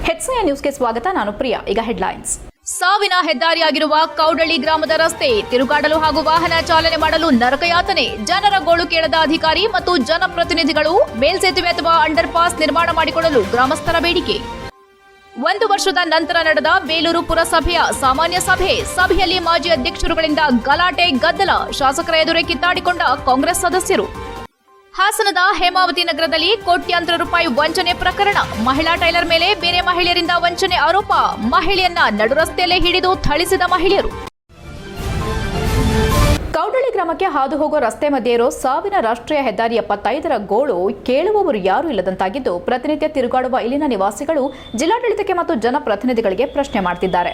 HCN ನ್ಯೂಸ್ಗೆ ಸ್ವಾಗತ. ನಾನು ಪ್ರಿಯಾ. ಈಗ ಹೆಡ್ಲೈನ್ಸ್. ಸಾವಿನ ಹೆದ್ದಾರಿಯಾಗಿರುವ ಕೌಡಳ್ಳಿ ಗ್ರಾಮದ ರಸ್ತೆ ತಿರುಗಾಡಲು ಹಾಗೂ ವಾಹನ ಚಾಲನೆ ಮಾಡಲು ನರಕಯಾತನೆ. ಜನರ ಗೋಳು ಕೇಳದ ಅಧಿಕಾರಿ ಮತ್ತು ಜನಪ್ರತಿನಿಧಿಗಳು ಮೇಲ್ಸೇತುವೆ ಅಥವಾ ಅಂಡರ್ ಪಾಸ್ ನಿರ್ಮಾಣ ಮಾಡಿಕೊಡಲು ಗ್ರಾಮಸ್ಥರ ಬೇಡಿಕೆ. 1 ವರ್ಷದ ನಂತರ ನಡೆದ ಬೇಲೂರು ಪುರಸಭೆಯ ಸಾಮಾನ್ಯ ಸಭೆಯಲ್ಲಿ ಮಾಜಿ ಅಧ್ಯಕ್ಷರುಗಳಿಂದ ಗಲಾಟೆ ಗದ್ದಲ. ಶಾಸಕರ ಎದುರೇ ಕಿತ್ತಾಡಿಕೊಂಡ ಕಾಂಗ್ರೆಸ್ ಸದಸ್ಯರು. ಹಾಸನದ ಹೇಮಾವತಿ ನಗರದಲ್ಲಿ ಕೋಟ್ಯಾಂತರ ರೂಪಾಯಿ ವಂಚನೆ ಪ್ರಕರಣ. ಮಹಿಳಾ ಟೈಲರ್ ಮೇಲೆ ಬೇರೆ ಮಹಿಳೆಯರಿಂದ ವಂಚನೆ ಆರೋಪ. ಮಹಿಳೆಯನ್ನ ನಡುರಸ್ತೆಯಲ್ಲೇ ಹಿಡಿದು ಥಳಿಸಿದ ಮಹಿಳೆಯರು. ಕೌಡಳ್ಳಿ ಗ್ರಾಮಕ್ಕೆ ಹಾದು ಹೋಗೋ ರಸ್ತೆ ಮಧ್ಯೆ ಇರೋ ಸಾವಿನ ರಾಷ್ಟ್ರೀಯ ಹೆದ್ದಾರಿ 75ರ ಗೋಳು ಕೇಳುವವರು ಯಾರೂ ಇಲ್ಲದಂತಾಗಿದ್ದು, ಪ್ರತಿನಿತ್ಯ ತಿರುಗಾಡುವ ಇಲ್ಲಿನ ನಿವಾಸಿಗಳು ಜಿಲ್ಲಾಡಳಿತಕ್ಕೆ ಮತ್ತು ಜನಪ್ರತಿನಿಧಿಗಳಿಗೆ ಪ್ರಶ್ನೆ ಮಾಡ್ತಿದ್ದಾರೆ.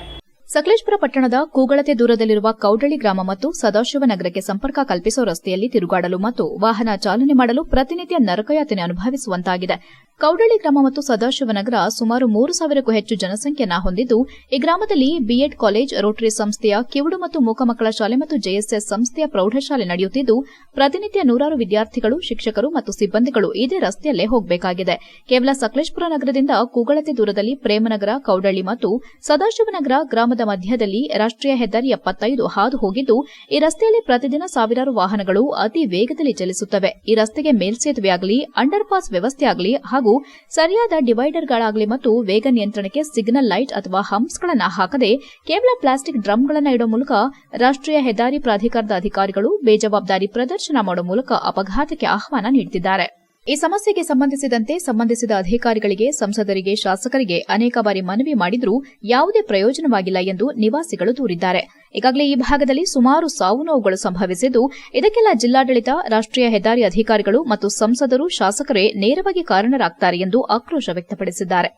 ಸಕಲೇಶಪುರ ಪಟ್ಟಣದ ಕೂಗಳತೆ ದೂರದಲ್ಲಿರುವ ಕೌಡಳ್ಳಿ ಗ್ರಾಮ ಮತ್ತು ಸದಾಶಿವನಗರಕ್ಕೆ ಸಂಪರ್ಕ ಕಲ್ಪಿಸುವ ರಸ್ತೆಯಲ್ಲಿ ತಿರುಗಾಡಲು ಮತ್ತು ವಾಹನ ಚಾಲನೆ ಮಾಡಲು ಪ್ರತಿನಿತ್ಯ ನರಕಯಾತನೆ ಅನುಭವಿಸುವಂತಾಗಿದೆ. ಕೌಡಳ್ಳಿ ಗ್ರಾಮ ಮತ್ತು ಸದಾಶಿವನಗರ ಸುಮಾರು 3,000ಕ್ಕೂ ಹೆಚ್ಚು ಜನಸಂಖ್ಯೆಯನ್ನ ಹೊಂದಿದ್ದು, ಈ ಗ್ರಾಮದಲ್ಲಿ ಬಿಎಡ್ ಕಾಲೇಜ್, ರೋಟರಿ ಸಂಸ್ಥೆಯ ಕಿವುಡು ಮತ್ತು ಮೂಕ ಮಕ್ಕಳ ಶಾಲೆ ಮತ್ತು ಜೆಎಸ್ಎಸ್ ಸಂಸ್ಥೆಯ ಪ್ರೌಢಶಾಲೆ ನಡೆಯುತ್ತಿದ್ದು, ಪ್ರತಿನಿತ್ಯ ನೂರಾರು ವಿದ್ಯಾರ್ಥಿಗಳು, ಶಿಕ್ಷಕರು ಮತ್ತು ಸಿಬ್ಬಂದಿಗಳು ಇದೇ ರಸ್ತೆಯಲ್ಲೇ ಹೋಗಬೇಕಾಗಿದೆ. ಕೇವಲ ಸಕಲೇಶಪುರ ನಗರದಿಂದ ಕೂಗಳತೆ ದೂರದಲ್ಲಿ ಪ್ರೇಮನಗರ, ಕೌಡಳ್ಳಿ ಮತ್ತು ಸದಾಶಿವನಗರ ಗ್ರಾಮದ ಮಧ್ಯದಲ್ಲಿ ರಾಷ್ಟ್ರೀಯ ಹೆದ್ದಾರಿ 75 ಹಾದು ಹೋಗಿದ್ದು, ಈ ರಸ್ತೆಯಲ್ಲಿ ಪ್ರತಿದಿನ ಸಾವಿರಾರು ವಾಹನಗಳು ಅತಿ ವೇಗದಲ್ಲಿ ಚಲಿಸುತ್ತವೆ. ಈ ರಸ್ತೆಗೆ ಮೇಲ್ಸೇತುವೆಯಾಗಲಿ, ಅಂಡರ್ ಪಾಸ್ ವ್ಯವಸ್ಥೆಯಾಗಲಿ ಹಾಗೂ ಸರಿಯಾದ ಡಿವೈಡರ್ಗಳಾಗಲಿ ಮತ್ತು ವೇಗ ನಿಯಂತ್ರಣಕ್ಕೆ ಸಿಗ್ನಲ್ ಲೈಟ್ ಅಥವಾ ಹಂಪ್ಸ್ಗಳನ್ನು ಹಾಕದೆ ಕೇವಲ ಪ್ಲಾಸ್ಟಿಕ್ ಡ್ರಮ್ಗಳನ್ನು ಇಡುವ ಮೂಲಕ ರಾಷ್ಟ್ರೀಯ ಹೆದ್ದಾರಿ ಪ್ರಾಧಿಕಾರದ ಅಧಿಕಾರಿಗಳು ಬೇಜವಾಬ್ದಾರಿ ಪ್ರದರ್ಶನ ಮಾಡುವ ಮೂಲಕ ಅಪಘಾತಕ್ಕೆ ಆಹ್ವಾನ ನೀಡುತ್ತಿದ್ದಾರೆ. ಈ ಸಮಸ್ಯೆಗೆ ಸಂಬಂಧಿಸಿದಂತೆ ಸಂಬಂಧಿಸಿದ ಅಧಿಕಾರಿಗಳಿಗೆ, ಸಂಸದರಿಗೆ, ಶಾಸಕರಿಗೆ ಅನೇಕ ಬಾರಿ ಮನವಿ ಮಾಡಿದ್ರೂ ಯಾವುದೇ ಪ್ರಯೋಜನವಾಗಿಲ್ಲ ಎಂದು ನಿವಾಸಿಗಳು ದೂರಿದ್ದಾರೆ. ಈಗಾಗಲೇ ಈ ಭಾಗದಲ್ಲಿ ಸುಮಾರು ಸಾವು ನೋವುಗಳು ಸಂಭವಿಸಿದ್ದು, ಇದಕ್ಕೆಲ್ಲ ಜಿಲ್ಲಾಡಳಿತ, ರಾಷ್ಟ್ರೀಯ ಹೆದ್ದಾರಿ ಅಧಿಕಾರಿಗಳು ಮತ್ತು ಸಂಸದರು, ಶಾಸಕರೇ ನೇರವಾಗಿ ಕಾರಣರಾಗುತ್ತಾರೆ ಎಂದು ಆಕ್ರೋಶ ವ್ಯಕ್ತಪಡಿಸಿದ್ದಾರೆ.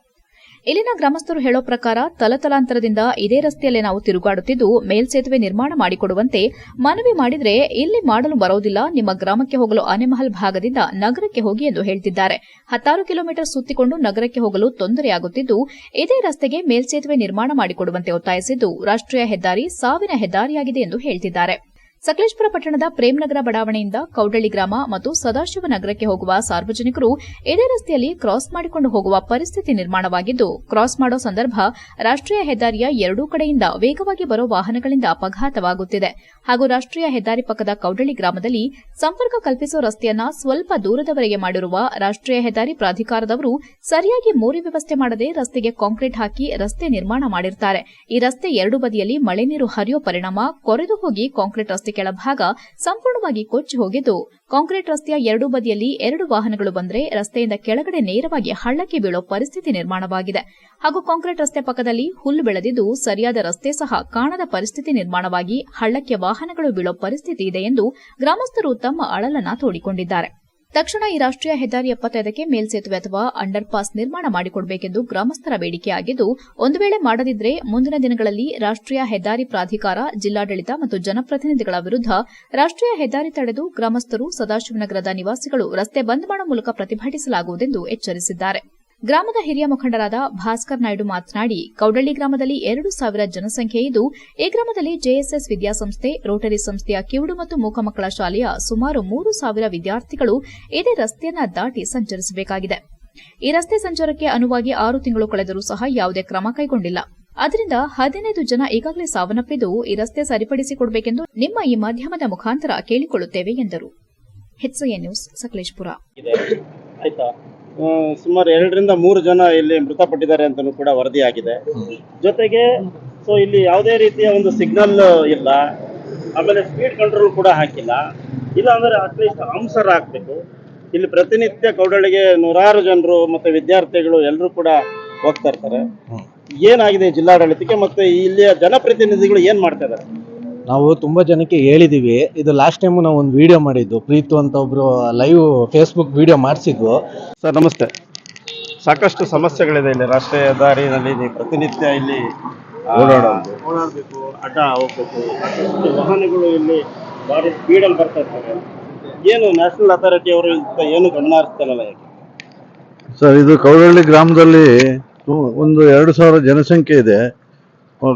ಇಲ್ಲಿನ ಗ್ರಾಮಸ್ಥರು ಹೇಳೋ ಪ್ರಕಾರ ತಲತಲಾಂತರದಿಂದ ಇದೇ ರಸ್ತೆಯಲ್ಲೇ ನಾವು ತಿರುಗಾಡುತ್ತಿದ್ದು, ಮೇಲ್ಸೇತುವೆ ನಿರ್ಮಾಣ ಮಾಡಿಕೊಡುವಂತೆ ಮನವಿ ಮಾಡಿದ್ರೆ ಇಲ್ಲಿ ಮಾಡಲು ಬರುವುದಿಲ್ಲ, ನಿಮ್ಮ ಗ್ರಾಮಕ್ಕೆ ಹೋಗಲು ಆನೆಮಹಲ್ ಭಾಗದಿಂದ ನಗರಕ್ಕೆ ಹೋಗಿ ಎಂದು ಹೇಳ್ತಿದ್ದಾರೆ. 16 ಕಿಲೋಮೀಟರ್ ಸುತ್ತಿಕೊಂಡು ನಗರಕ್ಕೆ ಹೋಗಲು ತೊಂದರೆಯಾಗುತ್ತಿದ್ದು, ಇದೇ ರಸ್ತೆಗೆ ಮೇಲ್ಸೇತುವೆ ನಿರ್ಮಾಣ ಮಾಡಿಕೊಡುವಂತೆ ಒತ್ತಾಯಿಸಿದ್ದು, ರಾಷ್ಟ್ರೀಯ ಹೆದ್ದಾರಿ ಸಾವಿನ ಹೆದ್ದಾರಿಯಾಗಿದೆ ಎಂದು ಹೇಳ್ತಿದ್ದಾರೆ. ಸಕಲೇಶಪುರ ಪಟ್ಟಣದ ಪ್ರೇಮನಗರ ಬಡಾವಣೆಯಿಂದ ಕೌಡಳ್ಳಿ ಗ್ರಾಮ ಮತ್ತು ಸದಾಶಿವನಗರಕ್ಕೆ ಹೋಗುವ ಸಾರ್ವಜನಿಕರು ಇದೇ ರಸ್ತೆಯಲ್ಲಿ ಕ್ರಾಸ್ ಮಾಡಿಕೊಂಡು ಹೋಗುವ ಪರಿಸ್ಥಿತಿ ನಿರ್ಮಾಣವಾಗಿದ್ದು, ಕ್ರಾಸ್ ಮಾಡೋ ಸಂದರ್ಭ ರಾಷ್ಟ್ರೀಯ ಹೆದ್ದಾರಿಯ ಎರಡೂ ಕಡೆಯಿಂದ ವೇಗವಾಗಿ ಬರೋ ವಾಹನಗಳಿಂದ ಅಪಘಾತವಾಗುತ್ತಿದೆ. ಹಾಗೂ ರಾಷ್ಟ್ರೀಯ ಹೆದ್ದಾರಿ ಪಕ್ಕದ ಕೌಡಳ್ಳಿ ಗ್ರಾಮದಲ್ಲಿ ಸಂಪರ್ಕ ಕಲ್ಪಿಸುವ ರಸ್ತೆಯನ್ನ ಸ್ವಲ್ಪ ದೂರದವರೆಗೆ ಮಾಡಿರುವ ರಾಷ್ಟ್ರೀಯ ಹೆದ್ದಾರಿ ಪ್ರಾಧಿಕಾರದವರು ಸರಿಯಾಗಿ ಮೋರಿ ವ್ಯವಸ್ಥೆ ಮಾಡದೆ ರಸ್ತೆಗೆ ಕಾಂಕ್ರೀಟ್ ಹಾಕಿ ರಸ್ತೆ ನಿರ್ಮಾಣ ಮಾಡಿರುತ್ತಾರೆ. ಈ ರಸ್ತೆ ಎರಡೂ ಬದಿಯಲ್ಲಿ ಮಳೆ ನೀರು ಹರಿಯುವ ಪರಿಣಾಮ ಕೊರೆದು ಹೋಗಿ ಕಾಂಕ್ರೀಟ್ ರಸ್ತೆ ಕೆಳಭಾಗ ಸಂಪೂರ್ಣವಾಗಿ ಕೊಚ್ಚಿ ಹೋಗಿದ್ದು, ಕಾಂಕ್ರೀಟ್ ರಸ್ತೆಯ ಎರಡೂ ಬದಿಯಲ್ಲಿ 2 ವಾಹನಗಳು ಬಂದರೆ ರಸ್ತೆಯಿಂದ ಕೆಳಗಡೆ ನೇರವಾಗಿ ಹಳ್ಳಕ್ಕೆ ಬೀಳೋ ಪರಿಸ್ಥಿತಿ ನಿರ್ಮಾಣವಾಗಿದೆ. ಹಾಗೂ ಕಾಂಕ್ರೀಟ್ ರಸ್ತೆ ಪಕ್ಕದಲ್ಲಿ ಹುಲ್ಲು ಬೆಳೆದಿದ್ದು, ಸರಿಯಾದ ರಸ್ತೆ ಸಹ ಕಾಣದ ಪರಿಸ್ಥಿತಿ ನಿರ್ಮಾಣವಾಗಿ ಹಳ್ಳಕ್ಕೆ ವಾಹನಗಳು ಬೀಳೋ ಪರಿಸ್ಥಿತಿ ಇದೆ ಎಂದು ಗ್ರಾಮಸ್ಥರು ತಮ್ಮ ಅಳಲನ್ನ ತೋಡಿಕೊಂಡಿದ್ದಾರೆ. ತಕ್ಷಣ ಈ ರಾಷ್ಟ್ರೀಯ ಹೆದ್ದಾರಿ 75ಕ್ಕೆ ಮೇಲ್ಸೇತುವೆ ಅಥವಾ ಅಂಡರ್ ಪಾಸ್ ನಿರ್ಮಾಣ ಮಾಡಿಕೊಡಬೇಕೆಂದು ಗ್ರಾಮಸ್ಥರ ಬೇಡಿಕೆಯಾಗಿದ್ದು, ಒಂದು ವೇಳೆ ಮಾಡದಿದ್ದರೆ ಮುಂದಿನ ದಿನಗಳಲ್ಲಿ ರಾಷ್ಟ್ರೀಯ ಹೆದ್ದಾರಿ ಪ್ರಾಧಿಕಾರ, ಜಿಲ್ಲಾಡಳಿತ ಮತ್ತು ಜನಪ್ರತಿನಿಧಿಗಳ ವಿರುದ್ಧ ರಾಷ್ಟ್ರೀಯ ಹೆದ್ದಾರಿ ತಡೆದು ಗ್ರಾಮಸ್ಥರು, ಸದಾಶಿವನಗರದ ನಿವಾಸಿಗಳು ರಸ್ತೆ ಬಂದ್ ಮಾಡುವ ಮೂಲಕ ಪ್ರತಿಭಟಿಸಲಾಗುವುದೆಂದು ಎಚ್ಚರಿಸಿದ್ದಾರೆ. ಗ್ರಾಮದ ಹಿರಿಯ ಮುಖಂಡರಾದ ಭಾಸ್ಕರ್ ನಾಯ್ಡು ಮಾತನಾಡಿ, ಕೌಡಳ್ಳಿ ಗ್ರಾಮದಲ್ಲಿ 2,000 ಜನಸಂಖ್ಯೆ ಇದ್ದು, ಈ ಗ್ರಾಮದಲ್ಲಿ ಜೆಎಸ್ಎಸ್ ವಿದ್ಯಾಸಂಸ್ಥೆ, ರೋಟರಿ ಸಂಸ್ಥೆಯ ಕಿವುಡು ಮತ್ತು ಮೂಕ ಮಕ್ಕಳ ಶಾಲೆಯ ಸುಮಾರು 3,000 ವಿದ್ಯಾರ್ಥಿಗಳು ಇದೇ ರಸ್ತೆಯನ್ನ ದಾಟಿ ಸಂಚರಿಸಬೇಕಾಗಿದೆ. ಈ ರಸ್ತೆ ಸಂಚಾರಕ್ಕೆ ಅನುವಾಗಿ 6 ತಿಂಗಳು ಕಳೆದರೂ ಸಹ ಯಾವುದೇ ಕ್ರಮ ಕೈಗೊಂಡಿಲ್ಲ. ಆದ್ದರಿಂದ 15 ಜನ ಈಗಾಗಲೇ ಸಾವನ್ನಪ್ಪಿದ್ದು, ಈ ರಸ್ತೆ ಸರಿಪಡಿಸಿಕೊಡಬೇಕೆಂದು ನಿಮ್ಮ ಈ ಮಾಧ್ಯಮದ ಮುಖಾಂತರ ಕೇಳಿಕೊಳ್ಳುತ್ತೇವೆ ಎಂದರು. HCN news, Sakleshpur. ಸುಮಾರು 2 ರಿಂದ 3 ಜನ ಇಲ್ಲಿ ಮೃತಪಟ್ಟಿದ್ದಾರೆ ಅಂತಲೂ ಕೂಡ ವರದಿಯಾಗಿದೆ. ಜೊತೆಗೆ ಇಲ್ಲಿ ಯಾವುದೇ ರೀತಿಯ ಒಂದು ಸಿಗ್ನಲ್ ಇಲ್ಲ, ಆಮೇಲೆ ಸ್ಪೀಡ್ ಕಂಟ್ರೋಲ್ ಕೂಡ ಹಾಕಿಲ್ಲ. ಇಲ್ಲ ಅಂದ್ರೆ ಅಟ್ಲೀಸ್ಟ್ ಆನ್ಸರ್ ಹಾಕಬೇಕು. ಇಲ್ಲಿ ಪ್ರತಿನಿತ್ಯ ಕೌಡಳ್ಳಿಗೆ ನೂರಾರು ಜನರು ಮತ್ತೆ ವಿದ್ಯಾರ್ಥಿಗಳು ಎಲ್ಲರೂ ಕೂಡ ಹೋಗ್ತಾ ಇರ್ತಾರೆ. ಏನಾಗಿದೆ ಜಿಲ್ಲಾಡಳಿತಕ್ಕೆ ಮತ್ತೆ ಇಲ್ಲಿಯ ಜನಪ್ರತಿನಿಧಿಗಳು ಏನ್ ಮಾಡ್ತಾ ಇದ್ದಾರೆ? ನಾವು ತುಂಬಾ ಜನಕ್ಕೆ ಹೇಳಿದೀವಿ. ಇದು ಲಾಸ್ಟ್ ಟೈಮ್ ನಾವು ಒಂದು ವಿಡಿಯೋ ಮಾಡಿದ್ದು, ಪ್ರೀತು ಅಂತ ಒಬ್ರು ಲೈವ್ ಫೇಸ್ಬುಕ್ ವಿಡಿಯೋ ಮಾಡಿಸಿದ್ವು. ಸರ್ ನಮಸ್ತೆ. ಸಾಕಷ್ಟು ಸಮಸ್ಯೆಗಳಿದೆ ಇಲ್ಲಿ ರಾಷ್ಟ್ರೀಯ ಹೆದ್ದಾರಿನಲ್ಲಿ. ನೀವು ಪ್ರತಿನಿತ್ಯ ಇಲ್ಲಿ ಓಡಾಡಬೇಕು, ಅಡ್ಡ ಹೋಗ್ಬೇಕು, ಸಾಕಷ್ಟು ವಾಹನಗಳು ಇಲ್ಲಿ ಭಾರಿ ಸ್ಪೀಡಲ್ಲಿ ಬರ್ತಾ ಇರ್ತಾರೆ. ಏನು ನ್ಯಾಷನಲ್ ಅಥಾರಿಟಿ ಅವರು ಏನು ಗಮನ ಹರಿಸ್ತಾರಲ್ಲ ಯಾಕೆ? ಸರ್, ಇದು ಕೌಡಳ್ಳಿ ಗ್ರಾಮದಲ್ಲಿ ಒಂದು 2,000 ಜನಸಂಖ್ಯೆ ಇದೆ.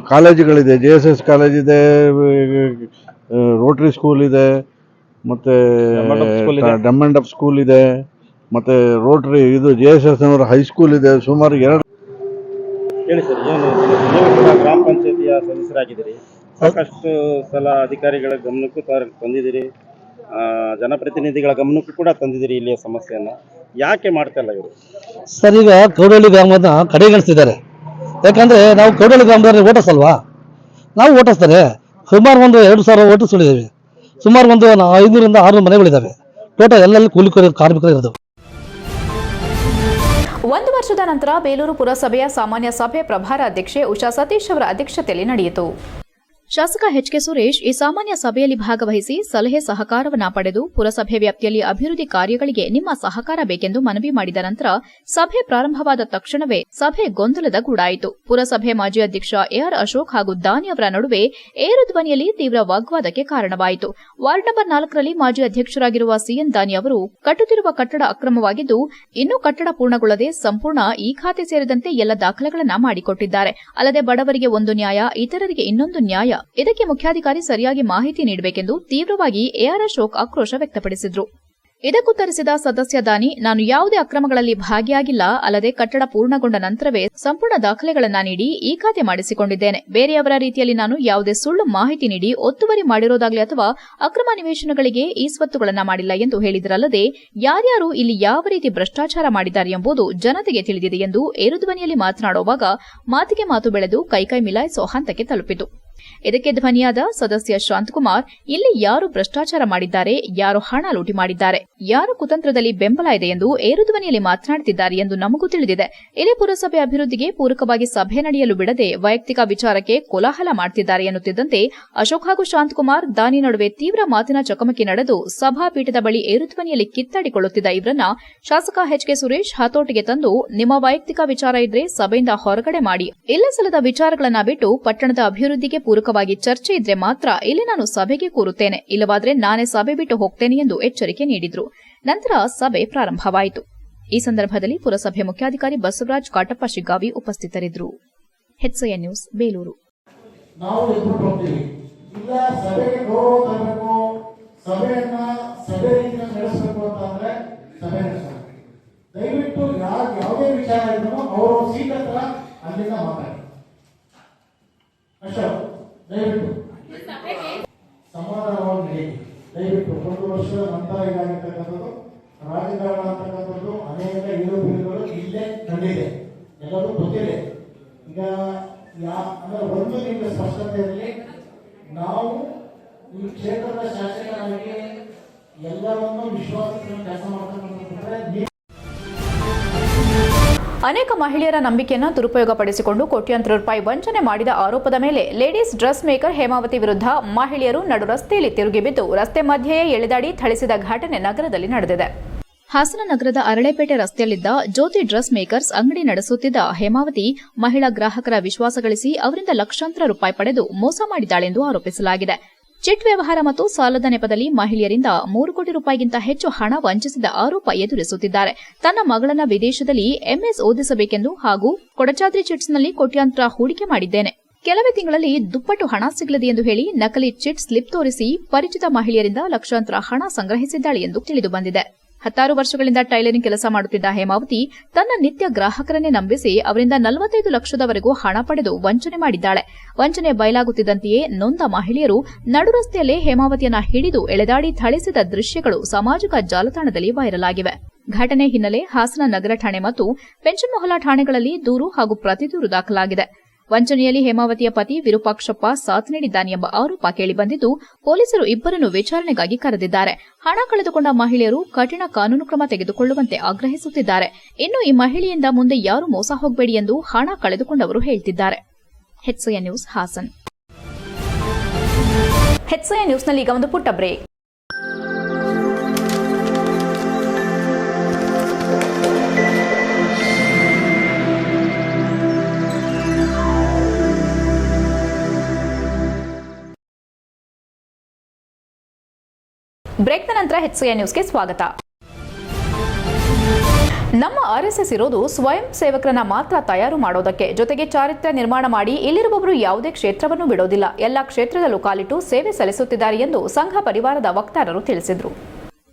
ಕಾಲೇಜುಗಳಿದೆ, JSS ಕಾಲೇಜ್ ಇದೆ, ರೋಟರಿ ಸ್ಕೂಲ್ ಇದೆ, ಮತ್ತೆ ಡಮ್ಮಂಡ್ ಅಪ್ ಸ್ಕೂಲ್ ಇದೆ. ಡಮ್ಮಂಡ್ ಅಪ್ ಸ್ಕೂಲ್ ಇದೆ, ಮತ್ತೆ ರೋಟರಿ ಇದು JSS ಹೈಸ್ಕೂಲ್ ಇದೆ. ಸುಮಾರು ಹೇಳಿ ಸರ್, ಏನು ನೀವು ಕೂಡ ಗ್ರಾಮ ಪಂಚಾಯತಿಯ ಸದಸ್ಯರಾಗಿದ್ದೀರಿ, ಸಾಕಷ್ಟು ಸಲ ಅಧಿಕಾರಿಗಳ ಗಮನಕ್ಕೂ ತಂದಿದ್ದೀರಿ, ಜನಪ್ರತಿನಿಧಿಗಳ ಗಮನಕ್ಕೂ ಕೂಡ ತಂದಿದ್ದೀರಿ ಇಲ್ಲಿಯ ಸಮಸ್ಯೆಯನ್ನು. ಯಾಕೆ ಮಾಡ್ತಾ ಇಲ್ಲ ಇವರು? ಸರ್, ಈಗ ಕೌಡಳ್ಳಿ ಗ್ರಾಮದ ಕಡೆಗಣಿಸ್ತಿದ್ದಾರೆ. ಯಾಕಂದ್ರೆ ನಾವು ಕೌಡಳ್ಳಿ ಗ್ರಾಮದಲ್ಲಿ ಓಟಿಸಲ್ವಾ, ನಾವು ಓಟಿಸ್ತಾರೆ. ಸುಮಾರು ಒಂದು 2,000 ಓಟಿಸ್ಗಳಿದ್ದಾವೆ. ಸುಮಾರು ಒಂದು 500ರಿಂದ 600 ಮನೆಗಳಿದ್ದಾವೆ. ಟೋಟಲ್ ಎಲ್ಲೆಲ್ಲಿ ಕೂಲಿ ಕಾರ್ಮಿಕರು ಇರೋದು. 1 ವರ್ಷದ ನಂತರ ಬೇಲೂರು ಪುರಸಭೆಯ ಸಾಮಾನ್ಯ ಸಭೆ ಪ್ರಭಾರ ಅಧ್ಯಕ್ಷೆ ಉಷಾ ಸತೀಶ್ ಅವರ ಅಧ್ಯಕ್ಷತೆಯಲ್ಲಿ ನಡೆಯಿತು. ಶಾಸಕ ಎಚ್ಕೆ ಸುರೇಶ್ ಈ ಸಾಮಾನ್ಯ ಸಭೆಯಲ್ಲಿ ಭಾಗವಹಿಸಿ ಸಲಹೆ ಸಹಕಾರವನ್ನ ಪಡೆದು ಪುರಸಭೆ ವ್ಯಾಪ್ತಿಯಲ್ಲಿ ಅಭಿವೃದ್ಧಿ ಕಾರ್ಯಗಳಿಗೆ ನಿಮ್ಮ ಸಹಕಾರ ಬೇಕೆಂದು ಮನವಿ ಮಾಡಿದ ನಂತರ ಸಭೆ ಪ್ರಾರಂಭವಾದ ತಕ್ಷಣವೇ ಸಭೆ ಗೊಂದಲದ ಗೂಡಾಯಿತು. ಪುರಸಭೆ ಮಾಜಿ ಅಧ್ಯಕ್ಷ AR ಅಶೋಕ್ ಹಾಗೂ ದಾನಿ ಅವರ ನಡುವೆ ಏರು ಧ್ವನಿಯಲ್ಲಿ ತೀವ್ರ ವಾಗ್ವಾದಕ್ಕೆ ಕಾರಣವಾಯಿತು. ವಾರ್ಡ್ ನಂಬರ್ 4ರಲ್ಲಿ ಮಾಜಿ ಅಧ್ಯಕ್ಷರಾಗಿರುವ CN ದಾನಿ ಅವರು ಕಟ್ಟುತ್ತಿರುವ ಕಟ್ಟಡ ಅಕ್ರಮವಾಗಿದ್ದು, ಇನ್ನೂ ಕಟ್ಟಡ ಪೂರ್ಣಗೊಳ್ಳದೆ ಸಂಪೂರ್ಣ ಈ ಖಾತೆ ಸೇರಿದಂತೆ ಎಲ್ಲ ದಾಖಲೆಗಳನ್ನ ಮಾಡಿಕೊಟ್ಟಿದ್ದಾರೆ. ಅಲ್ಲದೆ ಬಡವರಿಗೆ ಒಂದು ನ್ಯಾಯ, ಇತರರಿಗೆ ಇನ್ನೊಂದು ನ್ಯಾಯ, ಇದಕ್ಕೆ ಮುಖ್ಯಾಧಿಕಾರಿ ಸರಿಯಾಗಿ ಮಾಹಿತಿ ನೀಡಬೇಕೆಂದು ತೀವ್ರವಾಗಿ AR ಅಶೋಕ್ ಆಕ್ರೋಶ ವ್ಯಕ್ತಪಡಿಸಿದರು. ಇದಕ್ಕುತ್ತರಿಸಿದ ಸದಸ್ಯ ದಾನಿ, ನಾನು ಯಾವುದೇ ಅಕ್ರಮಗಳಲ್ಲಿ ಭಾಗಿಯಾಗಿಲ್ಲ, ಅಲ್ಲದೆ ಕಟ್ಟಡ ಪೂರ್ಣಗೊಂಡ ನಂತರವೇ ಸಂಪೂರ್ಣ ದಾಖಲೆಗಳನ್ನ ನೀಡಿ ಈ ಖಾತೆ ಮಾಡಿಸಿಕೊಂಡಿದ್ದೇನೆ. ಬೇರೆಯವರ ರೀತಿಯಲ್ಲಿ ನಾನು ಯಾವುದೇ ಸುಳ್ಳು ಮಾಹಿತಿ ನೀಡಿ ಒತ್ತುವರಿ ಮಾಡಿರೋದಾಗಲಿ ಅಥವಾ ಅಕ್ರಮ ನಿವೇಶನಗಳಿಗೆ ಈ ಸ್ವತ್ತುಗಳನ್ನ ಮಾಡಿಲ್ಲ ಎಂದು ಹೇಳಿದರಲ್ಲದೆ, ಯಾರ್ಯಾರು ಇಲ್ಲಿ ಯಾವ ರೀತಿ ಭ್ರಷ್ಟಾಚಾರ ಮಾಡಿದ್ದಾರೆ ಎಂಬುದು ಜನತೆಗೆ ತಿಳಿದಿದೆ ಎಂದು ಏರುಧ್ವನಿಯಲ್ಲಿ ಮಾತನಾಡುವಾಗ ಮಾತಿಗೆ ಮಾತು ಬೆಳೆದು ಕೈಕೈ ಮಿಲಾಯಿಸೋ ಹಂತಕ್ಕೆ ತಲುಪಿತು. ಇದಕ್ಕೆ ಧ್ವನಿಯಾದ ಸದಸ್ಯ ಶಾಂತಕುಮಾರ್, ಇಲ್ಲಿ ಯಾರು ಭ್ರಷ್ಟಾಚಾರ ಮಾಡಿದ್ದಾರೆ, ಯಾರು ಹಣ ಲೂಟಿ ಮಾಡಿದ್ದಾರೆ, ಯಾರು ಕುತಂತ್ರದಲ್ಲಿ ಬೆಂಬಲ ಇದೆ ಎಂದು ಏರುಧ್ವನಿಯಲ್ಲಿ ಮಾತನಾಡುತ್ತಿದ್ದಾರೆ ಎಂದು ನಮಗೂ ತಿಳಿದಿದೆ. ಇಲ್ಲಿ ಪುರಸಭೆ ಅಭಿವೃದ್ಧಿಗೆ ಪೂರಕವಾಗಿ ಸಭೆ ನಡೆಯಲು ಬಿಡದೆ ವೈಯಕ್ತಿಕ ವಿಚಾರಕ್ಕೆ ಕೋಲಾಹಲ ಮಾಡುತ್ತಿದ್ದಾರೆ ಎನ್ನುತ್ತಿದ್ದಂತೆ ಅಶೋಕ್ ಹಾಗೂ ಶಾಂತಕುಮಾರ್ ದಾನಿ ನಡುವೆ ತೀವ್ರ ಮಾತಿನ ಚಕಮಕಿ ನಡೆದು ಸಭಾಪೀಠದ ಬಳಿ ಏರುಧ್ವನಿಯಲ್ಲಿ ಕಿತ್ತಾಡಿಕೊಳ್ಳುತ್ತಿದ್ದ ಇವರನ್ನ ಶಾಸಕ ಎಚ್ಕೆ ಸುರೇಶ್ ಹತೋಟಿಗೆ ತಂದು, ನಿಮ್ಮ ವೈಯಕ್ತಿಕ ವಿಚಾರ ಇದ್ರೆ ಸಭೆಯಿಂದ ಹೊರಗಡೆ ಮಾಡಿ, ಇಲ್ಲ ಸಲ್ಲದ ವಿಚಾರಗಳನ್ನ ಬಿಟ್ಟು ಪಟ್ಟಣದ ಅಭಿವೃದ್ಧಿಗೆ ಪೂರಕವಾಗಿ ಚರ್ಚೆ ಇದ್ರೆ ಮಾತ್ರ ಇಲ್ಲಿ ನಾನು ಸಭೆಗೆ ಕೂರುತ್ತೇನೆ, ಇಲ್ಲವಾದ್ರೆ ನಾನೇ ಸಭೆ ಬಿಟ್ಟು ಹೋಗ್ತೇನೆ ಎಂದು ಎಚ್ಚರಿಕೆ ನೀಡಿದ್ರು. ನಂತರ ಸಭೆ ಪ್ರಾರಂಭವಾಯಿತು. ಈ ಸಂದರ್ಭದಲ್ಲಿ ಪುರಸಭೆ ಮುಖ್ಯಾಧಿಕಾರಿ ಬಸವರಾಜ್ ಕಾಟಪ್ಪ ಶಿಗ್ಗಾವಿ ಉಪಸ್ಥಿತರಿದ್ದರು. HCN news, Belur. ನಾವು ಎದ್ಬಿಟ್ಟು ಹೋಗ್ತೀವಿ, ಇಲ್ಲ ಸಭೆಗೆ ಗೌರವ ತರಬೇಕು, ಸಭೆಯನ್ನ ಸಭೆ ರೀತಿಯಲ್ಲಿ ನಡೆಸಬೇಕು ಅಂತಂದ್ರೆ ಸಭೆ ನಡೆಸಬೇಕು. ದಯವಿಟ್ಟು ಯಾವುದೇ ವಿಚಾರ ಇದ್ರೂ ಅವರು ಸೀಟ್ ಹತ್ರ ಅಲ್ಲಿಂದ ಮಾತಾಡಿ. ಅಶೋಕ್, ದಯವಿಟ್ಟು ಸಮಾಧಾನವಾಗಿ ನಡೆಯಿರಿ. ದಯವಿಟ್ಟು 1 ವರ್ಷದ ನಂತರ ಇದಾಗಿರ್ತಕ್ಕಂಥದ್ದು ರಾಜಕಾರಣ ಅಂತಕ್ಕಂಥದ್ದು ಅನೇಕ ಏರುಬೀಳುಗಳು ಇಲ್ಲೇ ಕಂಡಿದೆ, ಎಲ್ಲರೂ ಗೊತ್ತಿದೆ. ಈಗ ಅಂದ್ರೆ ಒಂದು ನಿಮಗೆ ಸ್ಪಷ್ಟತೆ ಇರಲಿ, ನಾವು ಈ ಕ್ಷೇತ್ರದ ಶಾಸಕರಾಗಿ ಎಲ್ಲರನ್ನೂ ವಿಶ್ವಾಸದಿಂದ ಕೆಲಸ ಮಾಡ್ತಕ್ಕಂಥದ್ದು. ಅನೇಕ ಮಹಿಳೆಯರ ನಂಬಿಕೆಯನ್ನು ದುರುಪಯೋಗಪಡಿಸಿಕೊಂಡು ಕೋಟ್ಯಾಂತರ ರೂಪಾಯಿ ವಂಚನೆ ಮಾಡಿದ ಆರೋಪದ ಮೇಲೆ ಲೇಡೀಸ್ ಡ್ರೆಸ್ ಮೇಕರ್ ಹೇಮಾವತಿ ವಿರುದ್ಧ ಮಹಿಳೆಯರು ನಡು ರಸ್ತೆಯಲ್ಲಿ ತಿರುಗಿ ಬಿದ್ದು ರಸ್ತೆ ಮಧ್ಯೆಯೇ ಎಳೆದಾಡಿ ಥಳಿಸಿದ ಘಟನೆ ನಗರದಲ್ಲಿ ನಡೆದಿದೆ. ಹಾಸನ ನಗರದ ಅರಳೆಪೇಟೆ ರಸ್ತೆಯಲ್ಲಿದ್ದ ಜ್ಯೋತಿ ಡ್ರೆಸ್ ಮೇಕರ್ಸ್ ಅಂಗಡಿ ನಡೆಸುತ್ತಿದ್ದ ಹೇಮಾವತಿ ಮಹಿಳಾ ಗ್ರಾಹಕರ ವಿಶ್ವಾಸ ಗಳಿಸಿ ಅವರಿಂದ ಲಕ್ಷಾಂತರ ರೂಪಾಯಿ ಪಡೆದು ಮೋಸ ಮಾಡಿದ್ದಾಳೆಂದು ಆರೋಪಿಸಲಾಗಿದೆ. ಚಿಟ್ ವ್ಯವಹಾರ ಮತ್ತು ಸಾಲದ ನೆಪದಲ್ಲಿ ಮಹಿಳೆಯರಿಂದ 3 ಕೋಟಿ ರೂಪಾಯಿಗಿಂತ ಹೆಚ್ಚು ಹಣ ವಂಚಿಸಿದ ಆರೋಪ ಎದುರಿಸುತ್ತಿದ್ದಾರೆ. ತನ್ನ ಮಗಳನ್ನ ವಿದೇಶದಲ್ಲಿ MS ಓದಿಸಬೇಕೆಂದು ಹಾಗೂ ಕೊಡಚಾದ್ರಿ ಚಿಟ್ಸ್ನಲ್ಲಿ ಕೋಟ್ಯಾಂತರ ಹೂಡಿಕೆ ಮಾಡಿದ್ದೇನೆ, ಕೆಲವೇ ತಿಂಗಳಲ್ಲಿ ದುಪ್ಪಟ್ಟು ಹಣ ಸಿಗಲಿದೆ ಎಂದು ಹೇಳಿ ನಕಲಿ ಚಿಟ್ ಸ್ಲಿಪ್ ತೋರಿಸಿ ಪರಿಚಿತ ಮಹಿಳೆಯರಿಂದ ಲಕ್ಷಾಂತರ ಹಣ ಸಂಗ್ರಹಿಸಿದ್ದಾಳೆ ಎಂದು ತಿಳಿದುಬಂದಿದೆ. 16 ವರ್ಷಗಳಿಂದ ಟೈಲರಿಂಗ್ ಕೆಲಸ ಮಾಡುತ್ತಿದ್ದ ಹೇಮಾವತಿ ತನ್ನ ನಿತ್ಯ ಗ್ರಾಹಕರನ್ನೇ ನಂಬಿಸಿ ಅವರಿಂದ 45 ಲಕ್ಷದವರೆಗೂ ಹಣ ಪಡೆದು ವಂಚನೆ ಮಾಡಿದ್ದಾಳೆ. ವಂಚನೆ ಬಯಲಾಗುತ್ತಿದ್ದಂತೆಯೇ ನೊಂದ ಮಹಿಳೆಯರು ನಡು ರಸ್ತೆಯಲ್ಲೇ ಹೇಮಾವತಿಯನ್ನ ಹಿಡಿದು ಎಳೆದಾಡಿ ಥಳಿಸಿದ ದೃಶ್ಯಗಳು ಸಾಮಾಜಿಕ ಜಾಲತಾಣದಲ್ಲಿ ವೈರಲ್ ಆಗಿವೆ. ಘಟನೆ ಹಿನ್ನೆಲೆ ಹಾಸನ ನಗರ ಠಾಣೆ ಮತ್ತು ಪೆನ್ಷನ್ ಮೊಹಲಾ ಠಾಣೆಗಳಲ್ಲಿ ದೂರು ಹಾಗೂ ಪ್ರತಿದೂರು ದಾಖಲಾಗಿದೆ. ವಂಚನೆಯಲ್ಲಿ ಹೇಮಾವತಿಯ ಪತಿ ವಿರೂಪಾಕ್ಷಪ್ಪ ಸಾಥ್ ನೀಡಿದ್ದಾನೆ ಎಂಬ ಆರೋಪ ಕೇಳಿಬಂದಿದ್ದು ಪೊಲೀಸರು ಇಬ್ಬರನ್ನು ವಿಚಾರಣೆಗಾಗಿ ಕರೆದಿದ್ದಾರೆ. ಹಣ ಕಳೆದುಕೊಂಡ ಮಹಿಳೆಯರು ಕಠಿಣ ಕಾನೂನು ಕ್ರಮ ತೆಗೆದುಕೊಳ್ಳುವಂತೆ ಆಗ್ರಹಿಸುತ್ತಿದ್ದಾರೆ. ಇನ್ನು ಈ ಮಹಿಳೆಯಿಂದ ಮುಂದೆ ಯಾರು ಮೋಸ ಹೋಗಬೇಡಿ ಎಂದು ಹಣ ಕಳೆದುಕೊಂಡವರು ಹೇಳ್ತಿದ್ದಾರೆ. HCN news, Hassan. HCN ನ್ಯೂಸ್ನಲ್ಲಿ ಈಗ ಒಂದು ಪುಟ್ಟ ಬ್ರೇಕ್. ಬ್ರೇಕ್ನ ನಂತರ HCN ನ್ಯೂಸ್ಗೆ ಸ್ವಾಗತ. ನಮ್ಮ ಆರ್ಎಸ್ಎಸ್ ಇರೋದು ಸ್ವಯಂ ಸೇವಕರನ್ನ ಮಾತ್ರ ತಯಾರು ಮಾಡೋದಕ್ಕೆ, ಜೊತೆಗೆ ಚಾರಿತ್ರ್ಯ ನಿರ್ಮಾಣ ಮಾಡಿ ಇಲ್ಲಿರುವವರು ಯಾವುದೇ ಕ್ಷೇತ್ರವನ್ನು ಬಿಡೋದಿಲ್ಲ, ಎಲ್ಲ ಕ್ಷೇತ್ರದಲ್ಲೂ ಕಾಲಿಟ್ಟು ಸೇವೆ ಸಲ್ಲಿಸುತ್ತಿದ್ದಾರೆ ಎಂದು ಸಂಘ ಪರಿವಾರದ ವಕ್ತಾರರು ತಿಳಿಸಿದರು.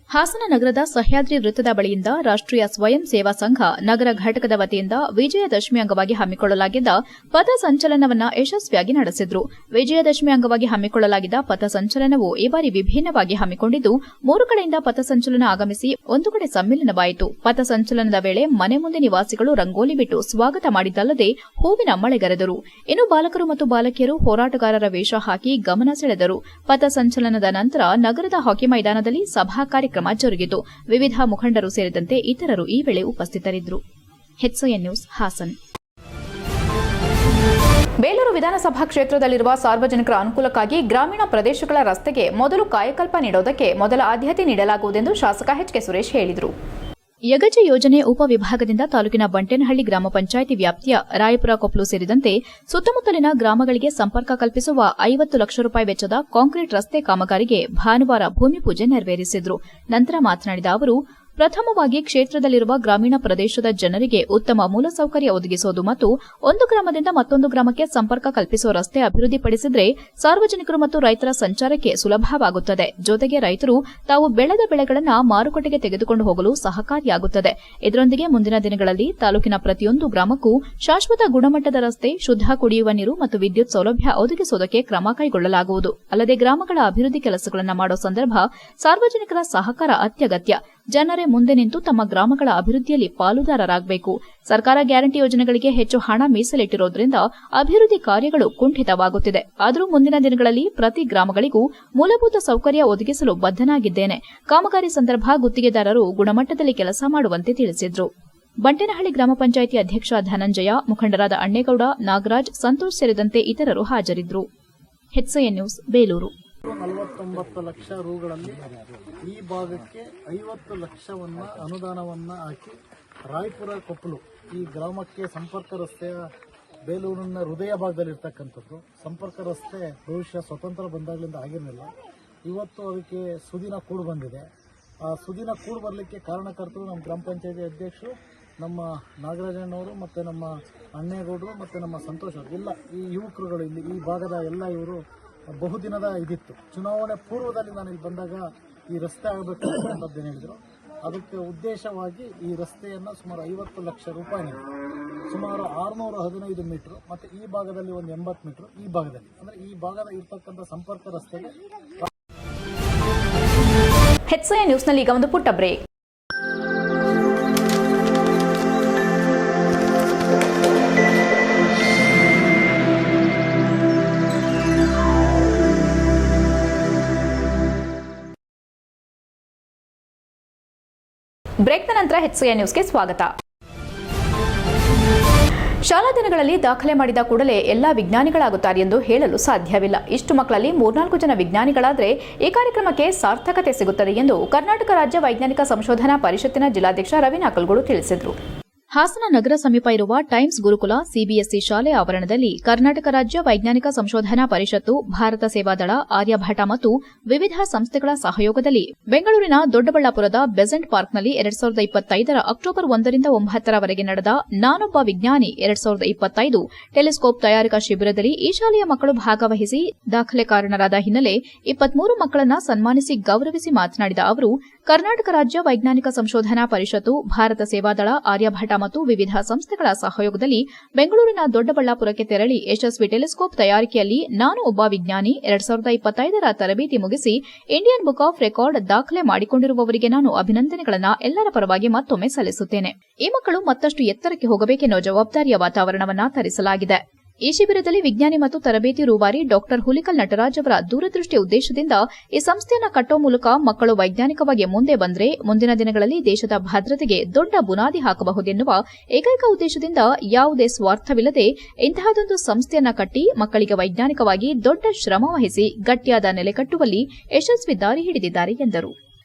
ಹಾಸನ ನಗರದ ಸಹ್ಯಾದ್ರಿ ವೃತ್ತದ ಬಳಿಯಿಂದ ರಾಷ್ಟ್ರೀಯ ಸ್ವಯಂ ಸೇವಾ ಸಂಘ ನಗರ ಘಟಕದ ವತಿಯಿಂದ ವಿಜಯದಶಮಿ ಅಂಗವಾಗಿ ಹಮ್ಮಿಕೊಳ್ಳಲಾಗಿದ್ದ ಪಥ ಸಂಚಲನವನ್ನು ಯಶಸ್ವಿಯಾಗಿ ನಡೆಸಿದ್ರು. ವಿಜಯದಶಮಿ ಅಂಗವಾಗಿ ಹಮ್ಮಿಕೊಳ್ಳಲಾಗಿದ್ದ ಪಥ ಸಂಚಲನವು ಈ ಬಾರಿ ವಿಭಿನ್ನವಾಗಿ ಹಮ್ಮಿಕೊಂಡಿದ್ದು 3 ಕಡೆಯಿಂದ ಪಥ ಸಂಚಲನ ಆಗಮಿಸಿ ಒಂದು ಕಡೆ ಸಮ್ಮಿಲನವಾಯಿತು. ಪಥ ಸಂಚಲನದ ವೇಳೆ ಮನೆ ಮುಂದೆ ನಿವಾಸಿಗಳು ರಂಗೋಲಿ ಬಿಟ್ಟು ಸ್ವಾಗತ ಮಾಡಿದ್ದಲ್ಲದೆ ಹೂವಿನ ಮಳೆಗರೆದರು. ಇನ್ನು ಬಾಲಕರು ಮತ್ತು ಬಾಲಕಿಯರು ಹೋರಾಟಗಾರರ ವೇಷ ಹಾಕಿ ಗಮನ ಸೆಳೆದರು. ಪಥ ಸಂಚಲನದ ನಂತರ ನಗರದ ಹಾಕಿ ಮೈದಾನದಲ್ಲಿ ಸಭಾ ಕಾರ್ಯಕ್ರಮ ಜರುಗಿತು. ವಿವಿಧ ಮುಖಂಡರು ಸೇರಿದಂತೆ ಇತರರು ಈ ವೇಳೆ ಉಪಸ್ಥಿತರಿದ್ದರು. HCN news Haasan. ಬೇಲೂರು ವಿಧಾನಸಭಾ ಕ್ಷೇತ್ರದಲ್ಲಿರುವ ಸಾರ್ವಜನಿಕರ ಅನುಕೂಲಕ್ಕಾಗಿ ಗ್ರಾಮೀಣ ಪ್ರದೇಶಗಳ ರಸ್ತೆಗೆ ಮೊದಲು ಕಾಯಕಲ್ಪ ನೀಡುವುದಕ್ಕೆ ಮೊದಲ ಆದ್ಯತೆ ನೀಡಲಾಗುವುದೆಂದು ಶಾಸಕ ಎಚ್.ಕೆ. ಸುರೇಶ್ ಹೇಳಿದರು. ಯಗಜಿ ಯೋಜನೆ ಉಪವಿಭಾಗದಿಂದ ತಾಲೂಕಿನ ಬಂಟೇನಹಳ್ಳಿ ಗ್ರಾಮ ಪಂಚಾಯಿತಿ ವ್ಯಾಪ್ತಿಯ ರಾಯಪುರ ಕೊಪ್ಪಲು ಸೇರಿದಂತೆ ಸುತ್ತಮುತ್ತಲಿನ ಗ್ರಾಮಗಳಿಗೆ ಸಂಪರ್ಕ ಕಲ್ಪಿಸುವ 50 ಲಕ್ಷ ರೂಪಾಯಿ ವೆಚ್ಚದ ಕಾಂಕ್ರೀಟ್ ರಸ್ತೆ ಕಾಮಗಾರಿಗೆ ಭಾನುವಾರ ಭೂಮಿ ಪೂಜೆ ನೆರವೇರಿಸಿದರು. ನಂತರ ಮಾತನಾಡಿದ ಅವರು, ಪ್ರಥಮವಾಗಿ ಕ್ಷೇತ್ರದಲ್ಲಿರುವ ಗ್ರಾಮೀಣ ಪ್ರದೇಶದ ಜನರಿಗೆ ಉತ್ತಮ ಮೂಲಸೌಕರ್ಯ ಒದಗಿಸುವುದು ಮತ್ತು ಒಂದು ಗ್ರಾಮದಿಂದ ಮತ್ತೊಂದು ಗ್ರಾಮಕ್ಕೆ ಸಂಪರ್ಕ ಕಲ್ಪಿಸುವ ರಸ್ತೆ ಅಭಿವೃದ್ಧಿಪಡಿಸಿದರೆ ಸಾರ್ವಜನಿಕರು ಮತ್ತು ರೈತರ ಸಂಚಾರಕ್ಕೆ ಸುಲಭವಾಗುತ್ತದೆ. ಜೊತೆಗೆ ರೈತರು ತಾವು ಬೆಳೆದ ಬೆಳೆಗಳನ್ನು ಮಾರುಕಟ್ಟೆಗೆ ತೆಗೆದುಕೊಂಡು ಹೋಗಲು ಸಹಕಾರಿಯಾಗುತ್ತದೆ. ಇದರೊಂದಿಗೆ ಮುಂದಿನ ದಿನಗಳಲ್ಲಿ ತಾಲೂಕಿನ ಪ್ರತಿಯೊಂದು ಗ್ರಾಮಕ್ಕೂ ಶಾಶ್ವತ ಗುಣಮಟ್ಟದ ರಸ್ತೆ, ಶುದ್ಧ ಕುಡಿಯುವ ನೀರು ಮತ್ತು ವಿದ್ಯುತ್ ಸೌಲಭ್ಯ ಒದಗಿಸುವುದಕ್ಕೆ ಕ್ರಮ ಕೈಗೊಳ್ಳಲಾಗುವುದು. ಅಲ್ಲದೆ ಗ್ರಾಮಗಳ ಅಭಿವೃದ್ಧಿ ಕೆಲಸಗಳನ್ನು ಮಾಡುವ ಸಂದರ್ಭ ಸಾರ್ವಜನಿಕರ ಸಹಕಾರ ಅತ್ಯಗತ್ಯ. ಜನರೇ ಮುಂದೆ ನಿಂತು ತಮ್ಮ ಗ್ರಾಮಗಳ ಅಭಿವೃದ್ಧಿಯಲ್ಲಿ ಪಾಲುದಾರರಾಗಬೇಕು. ಸರ್ಕಾರ ಗ್ಯಾರಂಟಿ ಯೋಜನೆಗಳಿಗೆ ಹೆಚ್ಚು ಹಣ ಮೀಸಲಿಟ್ಟಿರುವುದರಿಂದ ಅಭಿವೃದ್ಧಿ ಕಾರ್ಯಗಳು ಕುಂಠಿತವಾಗುತ್ತಿದೆ. ಆದರೂ ಮುಂದಿನ ದಿನಗಳಲ್ಲಿ ಪ್ರತಿ ಗ್ರಾಮಗಳಿಗೂ ಮೂಲಭೂತ ಸೌಕರ್ಯ ಒದಗಿಸಲು ಬದ್ಧನಾಗಿದ್ದೇನೆ. ಕಾಮಗಾರಿ ಸಂದರ್ಭ ಗುತ್ತಿಗೆದಾರರು ಗುಣಮಟ್ಟದಲ್ಲಿ ಕೆಲಸ ಮಾಡುವಂತೆ ತಿಳಿಸಿದರು. ಬಂಟೇನಹಳ್ಳಿ ಗ್ರಾಮ ಪಂಚಾಯಿತಿ ಅಧ್ಯಕ್ಷ ಧನಂಜಯ, ಮುಖಂಡರಾದ ಅಣ್ಣೇಗೌಡ, ನಾಗರಾಜ್, ಸಂತೋಷ್ ಸೇರಿದಂತೆ ಇತರರು ಹಾಜರಿದ್ದರು. HCN news Belur. 49 ಲಕ್ಷ ರೂಗಳಲ್ಲಿ ಈ ಭಾಗಕ್ಕೆ 50 ಲಕ್ಷವನ್ನ ಅನುದಾನವನ್ನ ಹಾಕಿ ರಾಯಪುರ ಕೊಪ್ಪಲು ಈ ಗ್ರಾಮಕ್ಕೆ ಸಂಪರ್ಕ ರಸ್ತೆಯ ಬೇಲೂರಿನ ಹೃದಯ ಭಾಗದಲ್ಲಿರ್ತಕ್ಕಂಥದ್ದು ಸಂಪರ್ಕ ರಸ್ತೆ ಬಹುಶಃ ಸ್ವತಂತ್ರ ಬಂದಾಗಲಿಂದ ಆಗಿರಲಿಲ್ಲ. ಇವತ್ತು ಅದಕ್ಕೆ ಸುದಿನ ಕೂಡು ಬಂದಿದೆ. ಆ ಸುದಿನ ಕೂಡು ಬರಲಿಕ್ಕೆ ಕಾರಣಕರ್ತರು ನಮ್ಮ ಗ್ರಾಮ ಪಂಚಾಯತಿ ಅಧ್ಯಕ್ಷರು, ನಮ್ಮ ನಾಗರಾಜಣ್ಣವರು ಮತ್ತು ನಮ್ಮ ಅಣ್ಣೇಗೌಡರು ಮತ್ತು ನಮ್ಮ ಸಂತೋಷ್ ಅವರು, ಎಲ್ಲ ಈ ಯುವಕರುಗಳು ಇಲ್ಲಿ ಈ ಭಾಗದ ಎಲ್ಲ ಇವರು ಬಹುದಿನದ ಇದಿತ್ತು. ಚುನಾವಣೆ ಪೂರ್ವದಲ್ಲಿ ನಾನು ಇಲ್ಲಿ ಬಂದಾಗ ಈ ರಸ್ತೆ ಆಗಬೇಕು ಅಂತದ್ದೇನು ಹೇಳಿದರು. ಅದಕ್ಕೆ ಉದ್ದೇಶವಾಗಿ ಈ ರಸ್ತೆಯನ್ನು ಸುಮಾರು 50 ಲಕ್ಷ ರೂಪಾಯಿ, ಸುಮಾರು 615 ಮೀಟರ್ ಮತ್ತು ಈ ಭಾಗದಲ್ಲಿ ಒಂದು 80 ಮೀಟರ್, ಈ ಭಾಗದಲ್ಲಿ ಅಂದರೆ ಈ ಭಾಗದ ಇರ್ತಕ್ಕಂಥ ಸಂಪರ್ಕ ರಸ್ತೆಗೆ. HCN ನ್ಯೂಸ್ನಲ್ಲಿ ಈಗ ಒಂದು ಪುಟ್ಟ ಬ್ರೇಕ್. ಬ್ರೇಕ್ನ ನಂತರ HCN ನ್ಯೂಸ್ಗೆ ಸ್ವಾಗತ. ಶಾಲಾ ದಿನಗಳಲ್ಲಿ ದಾಖಲೆ ಮಾಡಿದ ಕೂಡಲೇ ಎಲ್ಲ ವಿಜ್ಞಾನಿಗಳಾಗುತ್ತಾರೆ ಎಂದು ಹೇಳಲು ಸಾಧ್ಯವಿಲ್ಲ. ಇಷ್ಟು ಮಕ್ಕಳಲ್ಲಿ 3-4 ಜನ ವಿಜ್ಞಾನಿಗಳಾದರೆ ಈ ಕಾರ್ಯಕ್ರಮಕ್ಕೆ ಸಾರ್ಥಕತೆ ಸಿಗುತ್ತದೆ ಎಂದು ಕರ್ನಾಟಕ ರಾಜ್ಯ ವೈಜ್ಞಾನಿಕ ಸಂಶೋಧನಾ ಪರಿಷತ್ತಿನ ಜಿಲ್ಲಾಧ್ಯಕ್ಷ ರವಿ ನಾಕಲ್ಗೂಡು ತಿಳಿಸಿದರು. ಹಾಸನ ನಗರ ಸಮೀಪ ಇರುವ ಟೈಮ್ಸ್ ಗುರುಕುಲ ಸಿಬಿಎಸ್ಇ ಶಾಲೆ ಆವರಣದಲ್ಲಿ ಕರ್ನಾಟಕ ರಾಜ್ಯ ವೈಜ್ಞಾನಿಕ ಸಂಶೋಧನಾ ಪರಿಷತ್ತು, ಭಾರತ ಸೇವಾದಳ, ಆರ್ಯಭಟ ಮತ್ತು ವಿವಿಧ ಸಂಸ್ಥೆಗಳ ಸಹಯೋಗದಲ್ಲಿ ಬೆಂಗಳೂರಿನ ದೊಡ್ಡಬಳ್ಳಾಪುರದ ಬೆಸೆಂಟ್ ಪಾರ್ಕ್ನಲ್ಲಿ 2025 ಅಕ್ಟೋಬರ್ 1 ರಿಂದ 9 ರವರೆಗೆ ನಡೆದ ನಾನೊಬ್ಬ ವಿಜ್ಞಾನಿ 2025 ಟೆಲಿಸ್ಕೋಪ್ ತಯಾರಿಕಾ ಶಿಬಿರದಲ್ಲಿ ಈ ಶಾಲೆಯ ಮಕ್ಕಳು ಭಾಗವಹಿಸಿ ದಾಖಲೆಕಾರರಾದ ಹಿನ್ನೆಲೆ 23 ಮಕ್ಕಳನ್ನು ಸನ್ಮಾನಿಸಿ ಗೌರವಿಸಿ ಮಾತನಾಡಿದ ಅವರು, ಕರ್ನಾಟಕ ರಾಜ್ಯ ವೈಜ್ಞಾನಿಕ ಸಂಶೋಧನಾ ಪರಿಷತ್ತು, ಭಾರತ ಸೇವಾದಳ, ಆರ್ಯಭಟ ಮತ್ತು ವಿವಿಧ ಸಂಸ್ಥೆಗಳ ಸಹಯೋಗದಲ್ಲಿ ಬೆಂಗಳೂರಿನ ದೊಡ್ಡಬಳ್ಳಾಪುರಕ್ಕೆ ತೆರಳಿ ಯಶಸ್ವಿ ಟೆಲಿಸ್ಕೋಪ್ ತಯಾರಿಕೆಯಲ್ಲಿ ನಾನು ಒಬ್ಬ ವಿಜ್ಞಾನಿ 2025 ತರಬೇತಿ ಮುಗಿಸಿ ಇಂಡಿಯನ್ ಬುಕ್ ಆಫ್ ರೆಕಾರ್ಡ್ ದಾಖಲೆ ಮಾಡಿಕೊಂಡಿರುವವರಿಗೆ ನಾನು ಅಭಿನಂದನೆಗಳನ್ನು ಎಲ್ಲರ ಪರವಾಗಿ ಮತ್ತೊಮ್ಮೆ ಸಲ್ಲಿಸುತ್ತೇನೆ. ಈ ಮಕ್ಕಳು ಮತ್ತಷ್ಟು ಎತ್ತರಕ್ಕೆ ಹೋಗಬೇಕೆನ್ನುವ ಜವಾಬ್ದಾರಿಯ ವಾತಾವರಣವನ್ನು ತರಿಸಲಾಗಿದೆ. ಈ ಶಿಬಿರದಲ್ಲಿ ವಿಜ್ಞಾನಿ ಮತ್ತು ತರಬೇತಿ ರೂವಾರಿ ಡಾಕ್ಟರ್ ಹುಲಿಕಲ್ ನಟರಾಜ್ ಅವರ ದೂರದೃಷ್ಟಿ ಉದ್ದೇಶದಿಂದ ಈ ಸಂಸ್ಥೆಯನ್ನು ಕಟ್ಟುವ ಮೂಲಕ ಮಕ್ಕಳು ವೈಜ್ಞಾನಿಕವಾಗಿ ಮುಂದೆ ಬಂದರೆ ಮುಂದಿನ ದಿನಗಳಲ್ಲಿ ದೇಶದ ಭದ್ರತೆಗೆ ದೊಡ್ಡ ಬುನಾದಿ ಹಾಕಬಹುದೆನ್ನುವ ಏಕೈಕ ಉದ್ದೇಶದಿಂದ ಯಾವುದೇ ಸ್ವಾರ್ಥವಿಲ್ಲದೆ ಇಂತಹದೊಂದು ಸಂಸ್ಥೆಯನ್ನು ಕಟ್ಟಿ ಮಕ್ಕಳಿಗೆ ವೈಜ್ಞಾನಿಕವಾಗಿ ದೊಡ್ಡ ಶ್ರಮ ವಹಿಸಿ ಗಟ್ಟಿಯಾದ ನೆಲೆ ಕಟ್ಟುವಲ್ಲಿ ಯಶಸ್ವಿ ದಾರಿ ಹಿಡಿದಿದ್ದಾರೆ ಎಂದರು.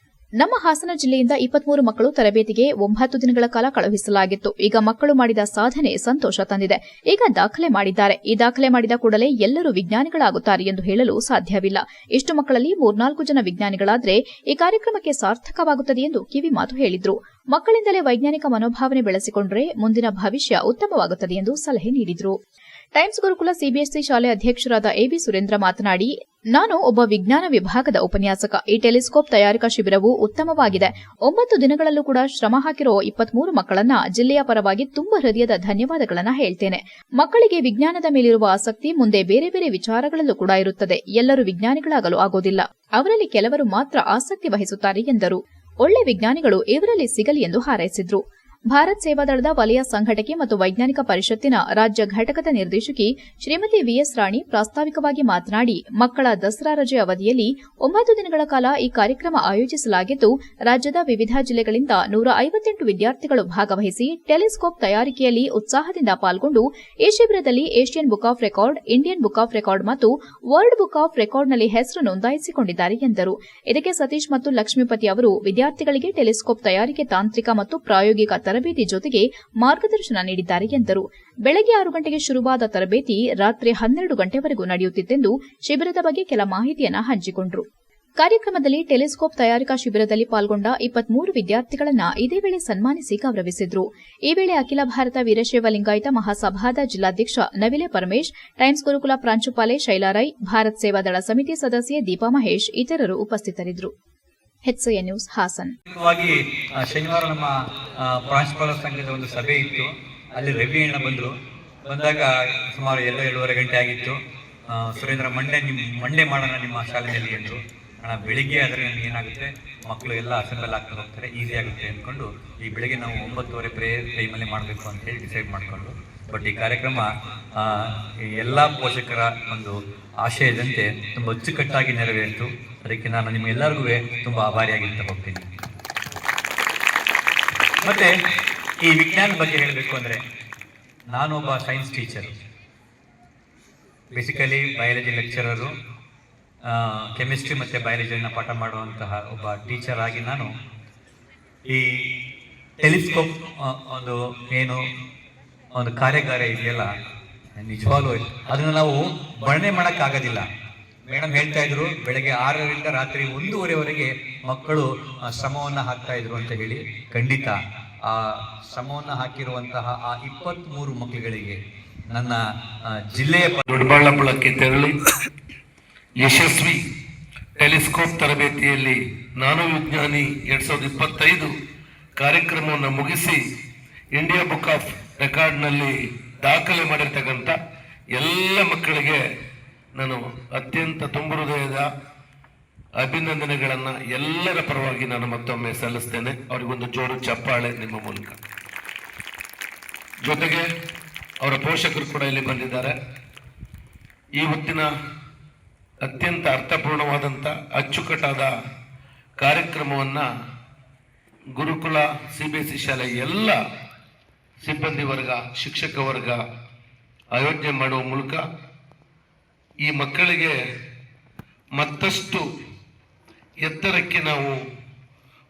ನಮ್ಮ ಹಾಸನ ಜಿಲ್ಲೆಯಿಂದ 23 ಮಕ್ಕಳು ತರಬೇತಿಗೆ 9 ದಿನಗಳ ಕಾಲ ಕಳುಹಿಸಲಾಗಿತ್ತು. ಈಗ ಮಕ್ಕಳು ಮಾಡಿದ ಸಾಧನೆ ಸಂತೋಷ ತಂದಿದೆ. ಈಗ ದಾಖಲೆ ಮಾಡಿದ್ದಾರೆ. ಈ ದಾಖಲೆ ಮಾಡಿದ ಕೂಡಲೇ ಎಲ್ಲರೂ ವಿಜ್ಞಾನಿಗಳಾಗುತ್ತಾರೆ ಎಂದು ಹೇಳಲು ಸಾಧ್ಯವಿಲ್ಲ. ಇಷ್ಟು ಮಕ್ಕಳಲ್ಲಿ 3-4 ಜನ ವಿಜ್ಞಾನಿಗಳಾದರೆ ಈ ಕಾರ್ಯಕ್ರಮಕ್ಕೆ ಸಾರ್ಥಕವಾಗುತ್ತದೆ ಎಂದು ಕಿವಿ ಮಾತು ಹೇಳಿದ್ರು. ಮಕ್ಕಳಿಂದಲೇ ವೈಜ್ಞಾನಿಕ ಮನೋಭಾವನೆ ಬೆಳೆಸಿಕೊಂಡರೆ ಮುಂದಿನ ಭವಿಷ್ಯ ಉತ್ತಮವಾಗುತ್ತದೆ ಎಂದು ಸಲಹೆ ನೀಡಿದರು. ಟೈಮ್ಸ್ ಗುರುಕುಲ ಸಿಬಿಎಸ್ಇ ಶಾಲೆ ಅಧ್ಯಕ್ಷರಾದ ಎಬಿ ಸುರೇಂದ್ರ ಮಾತನಾಡಿ, ನಾನು ಒಬ್ಬ ವಿಜ್ಞಾನ ವಿಭಾಗದ ಉಪನ್ಯಾಸಕ. ಈ ಟೆಲಿಸ್ಕೋಪ್ ತಯಾರಿಕಾ ಶಿಬಿರವು ಉತ್ತಮವಾಗಿದೆ. 9 ದಿನಗಳಲ್ಲೂ ಕೂಡ ಶ್ರಮ ಹಾಕಿರೋ 23 ಮಕ್ಕಳನ್ನ ಜಿಲ್ಲೆಯ ಪರವಾಗಿ ತುಂಬಾ ಹೃದಯದ ಧನ್ಯವಾದಗಳನ್ನ ಹೇಳ್ತೇನೆ. ಮಕ್ಕಳಿಗೆ ವಿಜ್ಞಾನದ ಮೇಲಿರುವ ಆಸಕ್ತಿ ಮುಂದೆ ಬೇರೆ ಬೇರೆ ವಿಚಾರಗಳಲ್ಲೂ ಕೂಡ ಇರುತ್ತದೆ. ಎಲ್ಲರೂ ವಿಜ್ಞಾನಿಗಳಾಗಲು ಆಗೋದಿಲ್ಲ. ಅವರಲ್ಲಿ ಕೆಲವರು ಮಾತ್ರ ಆಸಕ್ತಿ ವಹಿಸುತ್ತಾರೆ ಎಂದರು. ಒಳ್ಳೆ ವಿಜ್ಞಾನಿಗಳು ಇವರಲ್ಲಿ ಸಿಗಲಿ ಎಂದು ಹಾರೈಸಿದ್ರು. ಭಾರತ್ ಸೇವಾದಳದ ವಲಯ ಸಂಘಟಕಿ ಮತ್ತು ವೈಜ್ಞಾನಿಕ ಪರಿಷತ್ತಿನ ರಾಜ್ಯ ಘಟಕದ ನಿರ್ದೇಶಕಿ ಶ್ರೀಮತಿ ವಿಎಸ್ ರಾಣಿ ಪ್ರಾಸ್ತಾವಿಕವಾಗಿ ಮಾತನಾಡಿ, ಮಕ್ಕಳ ದಸರಾ ರಜೆ ಅವಧಿಯಲ್ಲಿ 9 ದಿನಗಳ ಕಾಲ ಈ ಕಾರ್ಯಕ್ರಮ ಆಯೋಜಿಸಲಾಗಿದ್ದು, ರಾಜ್ಯದ ವಿವಿಧ ಜಿಲ್ಲೆಗಳಿಂದ 158 ವಿದ್ಯಾರ್ಥಿಗಳು ಭಾಗವಹಿಸಿ ಟೆಲಿಸ್ಕೋಪ್ ತಯಾರಿಕೆಯಲ್ಲಿ ಉತ್ಸಾಹದಿಂದ ಪಾಲ್ಗೊಂಡು ಈ ಶಿಬಿರದಲ್ಲಿ Asian book of record, Indian book of record ಮತ್ತು ವರ್ಲ್ಡ್ ಬುಕ್ ಆಫ್ ರೆಕಾರ್ಡ್ನಲ್ಲಿ ಹೆಸರು ನೋಂದಾಯಿಸಿಕೊಂಡಿದ್ದಾರೆ ಎಂದರು. ಇದಕ್ಕೆ ಸತೀಶ್ ಮತ್ತು ಲಕ್ಷ್ಮೀಪತಿ ಅವರು ವಿದ್ಯಾರ್ಥಿಗಳಿಗೆ ಟೆಲಿಸ್ಕೋಪ್ ತಯಾರಿಕೆ ತಾಂತ್ರಿಕ ಮತ್ತು ಪ್ರಾಯೋಗಿಕ ತರಬೇತಿ ಜೊತೆಗೆ ಮಾರ್ಗದರ್ಶನ ನೀಡಿದ್ದಾರೆ ಎಂದರು. ಬೆಳಗ್ಗೆ 6 ಗಂಟೆಗೆ ಶುರುವಾದ ತರಬೇತಿ ರಾತ್ರಿ 12 ಗಂಟೆವರೆಗೂ ನಡೆಯುತ್ತಿತ್ತೆಂದು ಶಿಬಿರದ ಬಗ್ಗೆ ಕೆಲ ಮಾಹಿತಿಯನ್ನು ಹಂಚಿಕೊಂಡರು. ಕಾರ್ಯಕ್ರಮದಲ್ಲಿ ಟೆಲಿಸ್ಕೋಪ್ ತಯಾರಿಕಾ ಶಿಬಿರದಲ್ಲಿ ಪಾಲ್ಗೊಂಡ 23 ವಿದ್ಯಾರ್ಥಿಗಳನ್ನ ಇದೇ ವೇಳೆ ಸನ್ಮಾನಿಸಿ ಗೌರವಿಸಿದ್ರು. ಈ ವೇಳೆ ಅಖಿಲ ಭಾರತ ವೀರಶೈವ ಲಿಂಗಾಯತ ಮಹಾಸಭಾದ ಜಿಲ್ಲಾಧ್ಯಕ್ಷ ನವಿಲೆ ಪರಮೇಶ್, ಟೈಮ್ಸ್ ಗುರುಕುಲ ಪ್ರಾಂಶುಪಾಲೆ ಶೈಲಾ ರೈ, ಭಾರತ್ ಸೇವಾದಳ ಸಮಿತಿ ಸದಸ್ಯೆ ದೀಪಾ ಮಹೇಶ್ ಇತರರು ಉಪಸ್ಥಿತರಿದ್ದರು. HCN news Hassan. ಶನಿವಾರ ನಮ್ಮ ಪ್ರಾಂಶುಪಾಲ ಸಂಘದ ಒಂದು ಸಭೆ ಇತ್ತು. ಅಲ್ಲಿ ರವಿ ಅಣ್ಣ ಬಂದಾಗ ಸುಮಾರು 2:30 ಗಂಟೆ ಆಗಿತ್ತು. ಸುರೇಂದ್ರ ಮಂಡೆ ಮಾಡೋಣ ನಿಮ್ಮ ಶಾಲೆಯಲ್ಲಿ ಎಂದರು. ಬೆಳಿಗ್ಗೆ ಆದರೆ ನಮ್ಗೆ ಏನಾಗುತ್ತೆ, ಮಕ್ಕಳು ಎಲ್ಲ ಅಸೆಂಬಲ್ ಆಗ್ತಾ ಹೋಗ್ತಾರೆ, ಈಸಿ ಆಗುತ್ತೆ ಅಂದ್ಕೊಂಡು ಈ ಬೆಳಿಗ್ಗೆ ನಾವು 9:30 ಪ್ರೇಯರ್ ಟೈಮಲ್ಲಿ ಮಾಡಬೇಕು ಅಂತ ಹೇಳಿ ಡಿಸೈಡ್ ಮಾಡಿಕೊಂಡು, ಬಟ್ ಈ ಕಾರ್ಯಕ್ರಮ ಎಲ್ಲ ಪೋಷಕರ ಒಂದು ಆಶಯದಂತೆ ತುಂಬ ಅಚ್ಚುಕಟ್ಟಾಗಿ ನೆರವೇರಿತು. ಅದಕ್ಕೆ ನಾನು ನಿಮ್ಗೆಲ್ಲರಿಗೂ ತುಂಬ ಆಭಾರಿಯಾಗಿರ್ತಾ ಹೋಗ್ತೀನಿ. ಮತ್ತೆ ಈ ವಿಜ್ಞಾನ ಬಗ್ಗೆ ಹೇಳಬೇಕು ಅಂದರೆ, ನಾನೊಬ್ಬ science teacher, basically biology lecturer, chemistry ಮತ್ತು ಬಯಾಲಜಿಯನ್ನು ಪಾಠ ಮಾಡುವಂತಹ ಒಬ್ಬ ಟೀಚರ್ ಆಗಿ ನಾನು ಈ ಟೆಲಿಸ್ಕೋಪ್ ಒಂದು ಕಾರ್ಯಾಗಾರ ಇದೆಯಲ್ಲ, ನಿಜವಾಗ್ಲೂ ಅದನ್ನು ನಾವು ವರ್ಣನೆ ಮಾಡೋಕ್ಕಾಗೋದಿಲ್ಲ. ಮೇಡಮ್ ಹೇಳ್ತಾ ಇದ್ರು, ಬೆಳಗ್ಗೆ 6ರಿಂದ ರಾತ್ರಿ 1:30ವರೆಗೆ ಮಕ್ಕಳು ಶ್ರಮವನ್ನು ಹಾಕ್ತಾ ಇದ್ರು ಅಂತ ಹೇಳಿ. ಖಂಡಿತ ಆ ಶ್ರಮವನ್ನು ಹಾಕಿರುವಂತಹ ಆ 23 ಮಕ್ಕಳುಗಳಿಗೆ ನನ್ನ ಜಿಲ್ಲೆಯ ದೊಡ್ಡಬಳ್ಳಾಪುರಕ್ಕೆ ತೆರಳಿ ಯಶಸ್ವಿ ಟೆಲಿಸ್ಕೋಪ್ ತರಬೇತಿಯಲ್ಲಿ ನಾನು ವಿಜ್ಞಾನಿ 2025 ಕಾರ್ಯಕ್ರಮವನ್ನು ಮುಗಿಸಿ ಇಂಡಿಯಾ ಬುಕ್ ಆಫ್ ರೆಕಾರ್ಡ್ನಲ್ಲಿ ದಾಖಲೆ ಮಾಡಿರ್ತಕ್ಕಂಥ ಎಲ್ಲ ಮಕ್ಕಳಿಗೆ ನಾನು ಅತ್ಯಂತ ತುಂಬ ಹೃದಯದ ಅಭಿನಂದನೆಗಳನ್ನು ಎಲ್ಲರ ಪರವಾಗಿ ನಾನು ಮತ್ತೊಮ್ಮೆ ಸಲ್ಲಿಸ್ತೇನೆ. ಅವರಿಗೊಂದು ಜೋರು ಚಪ್ಪಾಳೆ ನಿಮ್ಮ ಮೂಲಕ. ಜೊತೆಗೆ ಅವರ ಪೋಷಕರು ಕೂಡ ಇಲ್ಲಿ ಬಂದಿದ್ದಾರೆ. ಈ ಹೊತ್ತಿನ ಅತ್ಯಂತ ಅರ್ಥಪೂರ್ಣವಾದಂಥ ಅಚ್ಚುಕಟ್ಟಾದ ಕಾರ್ಯಕ್ರಮವನ್ನು ಗುರುಕುಲ ಸಿಬಿಎಸ್ಇ ಶಾಲೆ ಎಲ್ಲ ಸಿಬ್ಬಂದಿ ವರ್ಗ, ಶಿಕ್ಷಕ ವರ್ಗ ಆಯೋಜನೆ ಮಾಡುವ ಮೂಲಕ ಈ ಮಕ್ಕಳಿಗೆ ಮತ್ತಷ್ಟು ಎತ್ತರಕ್ಕೆ ನಾವು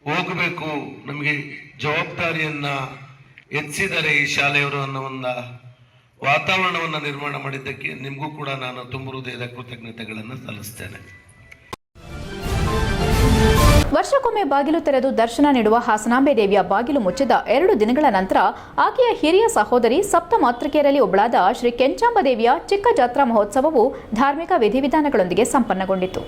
ಹೋಗಬೇಕು, ನಮಗೆ ಜವಾಬ್ದಾರಿಯನ್ನು ಹೆಚ್ಚಿದ್ದಾರೆ ಈ ಶಾಲೆಯವರು ಅನ್ನೋ ಒಂದು ವಾತಾವರಣವನ್ನು ನಿರ್ಮಾಣ ಮಾಡಿದ್ದಕ್ಕೆ ನಿಮಗೂ ಕೂಡ ನಾನು ತುಂಬ ಹೃದಯದ ಕೃತಜ್ಞತೆಗಳನ್ನು ಸಲ್ಲಿಸ್ತೇನೆ. ವರ್ಷಕ್ಕೊಮ್ಮೆ ಬಾಗಿಲು ತೆರೆದು ದರ್ಶನ ನೀಡುವ ಹಾಸನಾಂಬೆ ದೇವಿಯ ಬಾಗಿಲು ಮುಚ್ಚಿದ 2 ದಿನಗಳ ನಂತರ ಆಕೆಯ ಹಿರಿಯ ಸಹೋದರಿ ಸಪ್ತಮಾತೃಕೆಯರಲ್ಲಿ ಒಬ್ಬಳಾದ ಶ್ರೀ ಕೆಂಚಾಂಬ ದೇವಿಯ ಚಿಕ್ಕ ಜಾತ್ರಾ ಮಹೋತ್ಸವವು ಧಾರ್ಮಿಕ ವಿಧಿವಿಧಾನಗಳೊಂದಿಗೆ ಸಂಪನ್ನಗೊಂಡಿತು.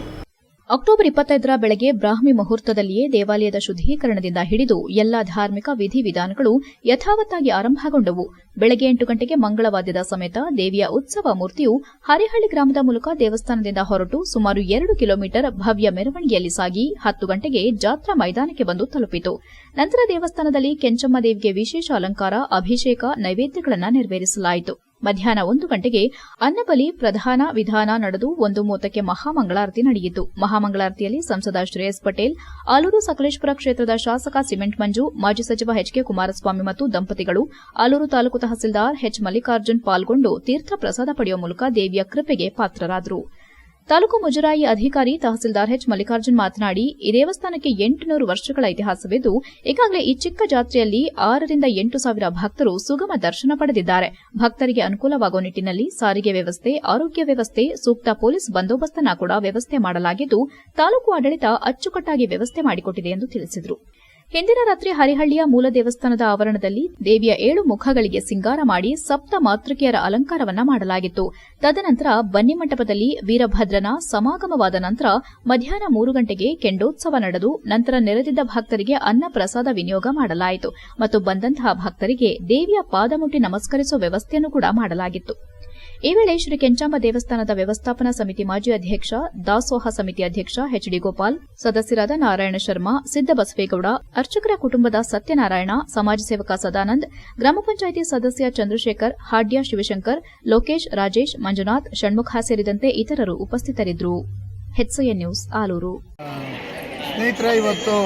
ಅಕ್ಟೋಬರ್ 25ರ ಬೆಳಗ್ಗೆ ಬ್ರಾಹ್ಮಿ ಮುಹೂರ್ತದಲ್ಲಿಯೇ ದೇವಾಲಯದ ಶುದ್ಧೀಕರಣದಿಂದ ಹಿಡಿದು ಎಲ್ಲಾ ಧಾರ್ಮಿಕ ವಿಧಿವಿಧಾನಗಳು ಯಥಾವತ್ತಾಗಿ ಆರಂಭಗೊಂಡವು. ಬೆಳಗ್ಗೆ 8 ಗಂಟೆಗೆ ಮಂಗಳವಾದ್ಯದ ಸಮೇತ ದೇವಿಯ ಉತ್ಸವ ಮೂರ್ತಿಯು ಹರಿಹಳ್ಳಿ ಗ್ರಾಮದ ಮೂಲಕ ದೇವಸ್ಥಾನದಿಂದ ಹೊರಟು ಸುಮಾರು 2 ಕಿಲೋಮೀಟರ್ ಭವ್ಯ ಮೆರವಣಿಗೆಯಲ್ಲಿ ಸಾಗಿ 10 ಗಂಟೆಗೆ ಜಾತ್ರಾ ಮೈದಾನಕ್ಕೆ ಬಂದು ತಲುಪಿತು. ನಂತರ ದೇವಸ್ಥಾನದಲ್ಲಿ ಕೆಂಚಮ್ಮ ದೇವಿಗೆ ವಿಶೇಷ ಅಲಂಕಾರ, ಅಭಿಷೇಕ, ನೈವೇದ್ಯಗಳನ್ನು ನೆರವೇರಿಸಲಾಯಿತು. ಮಧ್ಯಾಹ್ನ 1 ಗಂಟೆಗೆ ಅನ್ನಬಲಿ ಪ್ರಧಾನ ವಿಧಾನ ನಡೆದು 1:30ಕ್ಕೆ ಮಹಾಮಂಗಳಾರತಿ ನಡೆಯಿತು. ಮಹಾಮಂಗಳಾರತಿಯಲ್ಲಿ ಸಂಸದ ಶ್ರೇಯಸ್ ಪಟೇಲ್, ಆಲೂರು ಸಕಲೇಶಪುರ ಕ್ಷೇತ್ರದ ಶಾಸಕ ಸಿಮೆಂಟ್ ಮಂಜು, ಮಾಜಿ ಸಚಿವ ಎಚ್ಕೆ ಕುಮಾರಸ್ವಾಮಿ ಮತ್ತು ದಂಪತಿಗಳು, ಆಲೂರು ತಾಲೂಕು ತಹಸೀಲ್ದಾರ್ ಎಚ್ ಮಲ್ಲಿಕಾರ್ಜುನ್ ಪಾಲ್ಗೊಂಡು ತೀರ್ಥ ಪ್ರಸಾದ ಪಡೆಯುವ ಮೂಲಕ ದೇವಿಯ ಕೃಪೆಗೆ ಪಾತ್ರರಾದರು. ತಾಲೂಕು ಮುಜರಾಯಿ ಅಧಿಕಾರಿ ತಹಸೀಲ್ದಾರ್ ಎಚ್ ಮಲ್ಲಿಕಾರ್ಜುನ್ ಮಾತನಾಡಿ ಈ ದೇವಸ್ಥಾನಕ್ಕೆ 800 ವರ್ಷಗಳ ಇತಿಹಾಸವಿದ್ದು ಈಗಾಗಲೇ ಈ ಚಿಕ್ಕ ಜಾತ್ರೆಯಲ್ಲಿ 6 ರಿಂದ 8 ಸಾವಿರ ಭಕ್ತರು ಸುಗಮ ದರ್ಶನ ಪಡೆದಿದ್ದಾರೆ. ಭಕ್ತರಿಗೆ ಅನುಕೂಲವಾಗುವ ನಿಟ್ಟಿನಲ್ಲಿ ಸಾರಿಗೆ ವ್ಯವಸ್ಥೆ, ಆರೋಗ್ಯ ವ್ಯವಸ್ಥೆ, ಸೂಕ್ತ ಪೊಲೀಸ್ ಬಂದೋಬಸ್ತನ್ನ ಕೂಡ ವ್ಯವಸ್ಥೆ ಮಾಡಲಾಗಿದ್ದು ತಾಲೂಕು ಆಡಳಿತ ಅಚ್ಚುಕಟ್ಟಾಗಿ ವ್ಯವಸ್ಥೆ ಮಾಡಿಕೊಟ್ಟಿದೆ ಎಂದು ತಿಳಿಸಿದರು. ಹಿಂದಿನ ರಾತ್ರಿ ಹರಿಹಳ್ಳಿಯ ಮೂಲ ದೇವಸ್ಥಾನದ ಆವರಣದಲ್ಲಿ ದೇವಿಯ 7 ಮುಖಗಳಿಗೆ ಸಿಂಗಾರ ಮಾಡಿ ಸಪ್ತ ಮಾತೃಕೆಯರ ಅಲಂಕಾರವನ್ನ ಮಾಡಲಾಗಿತ್ತು. ತದನಂತರ ಬನ್ನಿಮಂಟಪದಲ್ಲಿ ವೀರಭದ್ರನ ಸಮಾಗಮವಾದ ನಂತರ ಮಧ್ಯಾಹ್ನ 3 ಗಂಟೆಗೆ ಕೆಂಡೋತ್ಸವ ನಡೆದು ನಂತರ ನೆರೆದಿದ್ದ ಭಕ್ತರಿಗೆ ಅನ್ನ ಪ್ರಸಾದ ವಿನಿಯೋಗ ಮಾಡಲಾಯಿತು ಮತ್ತು ಬಂದಂತಹ ಭಕ್ತರಿಗೆ ದೇವಿಯ ಪಾದಮುಟ್ಟಿ ನಮಸ್ಕರಿಸುವ ವ್ಯವಸ್ಥೆಯನ್ನು ಕೂಡ ಮಾಡಲಾಗಿತ್ತು. ಈ ವೇಳೆ ಶ್ರೀ ಕೆಂಚಾಂಬ ದೇವಸ್ಥಾನದ ವ್ಯವಸ್ಥಾಪನಾ ಸಮಿತಿ ಮಾಜಿ ಅಧ್ಯಕ್ಷ, ದಾಸೋಹ ಸಮಿತಿ ಅಧ್ಯಕ್ಷ ಎಚ್ಡಿ ಗೋಪಾಲ್, ಸದಸ್ಯರಾದ ನಾರಾಯಣ ಶರ್ಮಾ, ಸಿದ್ದಬಸವೇಗೌಡ, ಅರ್ಚಕರ ಕುಟುಂಬದ ಸತ್ಯನಾರಾಯಣ, ಸಮಾಜ ಸೇವಕ ಸದಾನಂದ್, ಗ್ರಾಮ ಪಂಚಾಯಿತಿ ಸದಸ್ಯ ಚಂದ್ರಶೇಖರ್, ಹಾಡ್ಯ ಶಿವಶಂಕರ್, ಲೋಕೇಶ್, ರಾಜೇಶ್, ಮಂಜುನಾಥ್, ಷಣ್ಮುಖ ಸೇರಿದಂತೆ ಇತರರು ಉಪಸ್ಥಿತರಿದ್ದರು. HCN news Alur. ಸ್ನೇಹಿತರೆ, ಇವತ್ತು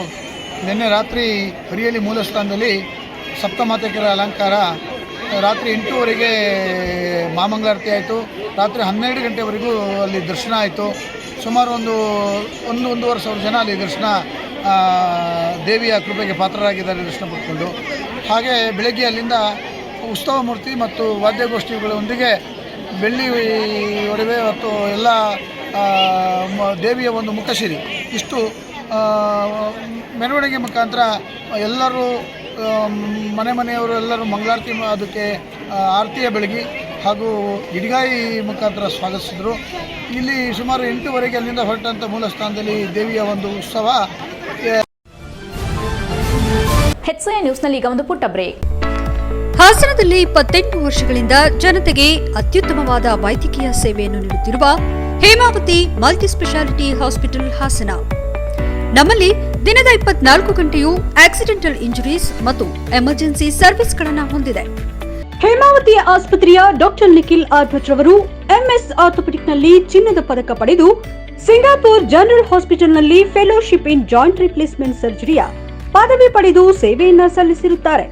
ನಿನ್ನೆ ರಾತ್ರಿ ಹರಿಹಳ್ಳಿ ಮೂಲಸ್ಥಾನದಲ್ಲಿ ಸಪ್ತಮಾತೃಕೆಯರ ಅಲಂಕಾರ ರಾತ್ರಿ 8:30ಗೆ ಮಾಮಂಗಳಾರತಿ ಆಯಿತು. ರಾತ್ರಿ 12 ಗಂಟೆವರೆಗೂ ಅಲ್ಲಿ ದರ್ಶನ ಆಯಿತು. ಸುಮಾರು ಒಂದೂವರೆ ಸಾವಿರ ಜನ ಅಲ್ಲಿ ದರ್ಶನ ದೇವಿಯ ಕೃಪೆಗೆ ಪಾತ್ರರಾಗಿದ್ದಾರೆ ದರ್ಶನ ಪಡ್ಕೊಂಡು. ಹಾಗೆ ಬೆಳಗ್ಗೆ ಅಲ್ಲಿಂದ ಉತ್ಸವ ಮೂರ್ತಿ ಮತ್ತು ವಾದ್ಯಗೋಷ್ಠಿಗಳೊಂದಿಗೆ ಬೆಳ್ಳಿ ಒಡವೆ ಮತ್ತು ಎಲ್ಲ ದೇವಿಯ ಒಂದು ಮುಖಶಿರಿ ಇಷ್ಟು ಮೆರವಣಿಗೆ ಮುಖಾಂತರ ಎಲ್ಲರೂ ಮನೆಯವರು ಎಲ್ಲರೂ ಮಂಗಳಾರತಿ ಅದಕ್ಕೆ ಆರತಿಯ ಬೆಳಗಿ ಹಾಗೂ ಗಿಡಿಗಾಯಿ ಮುಖಾಂತರ ಸ್ವಾಗತಿಸಿದರು. ಇಲ್ಲಿ ಸುಮಾರು 8:00ವರೆಗೆ ಅಲ್ಲಿಂದ ಹೊರಟಂಥ ಮೂಲ ಸ್ಥಾನದಲ್ಲಿ ದೇವಿಯ ಒಂದು ಉತ್ಸವ. HCN ನ್ಯೂಸ್ನಲ್ಲಿ ಈಗ ಒಂದು ಪುಟ್ಟ ಬ್ರೇಕ್. ಹಾಸನದಲ್ಲಿ 28 ವರ್ಷಗಳಿಂದ ಜನತೆಗೆ ಅತ್ಯುತ್ತಮವಾದ ವೈದ್ಯಕೀಯ ಸೇವೆಯನ್ನು ನೀಡುತ್ತಿರುವ ಹೇಮಾವತಿ ಮಲ್ಟಿಸ್ಪೆಷಾಲಿಟಿ ಹಾಸ್ಪಿಟಲ್ ಹಾಸನ. ನಮ್ಮಲ್ಲಿ ದಿನದ 24 ಗಂಟೆಯೂ ಆಕ್ಸಿಡೆಂಟಲ್ ಇಂಜುರೀಸ್ ಮತ್ತು ಎಮರ್ಜೆನ್ಸಿ ಸರ್ವಿಸ್ಗಳನ್ನು ಹೊಂದಿದೆ. ಹೇಮಾವತಿ ಆಸ್ಪತ್ರೆಯ ಡಾಕ್ಟರ್ ನಿಖಿಲ್ ಆರ್ ಭಟ್ ರವರು MS ಆರ್ಥೋಪೆಡಿಕ್ನಲ್ಲಿ ಚಿನ್ನದ ಪದಕ ಪಡೆದು ಸಿಂಗಾಪುರ್ ಜನರಲ್ ಹಾಸ್ಪಿಟಲ್ನಲ್ಲಿ ಫೆಲೋಶಿಪ್ ಇನ್ ಜಾಯಿಂಟ್ ರಿಪ್ಲೇಸ್ಮೆಂಟ್ ಸರ್ಜರಿಯ ಪದವಿ ಪಡೆದು ಸೇವೆಯನ್ನ ಸಲ್ಲಿಸಿರುತ್ತಾರೆ.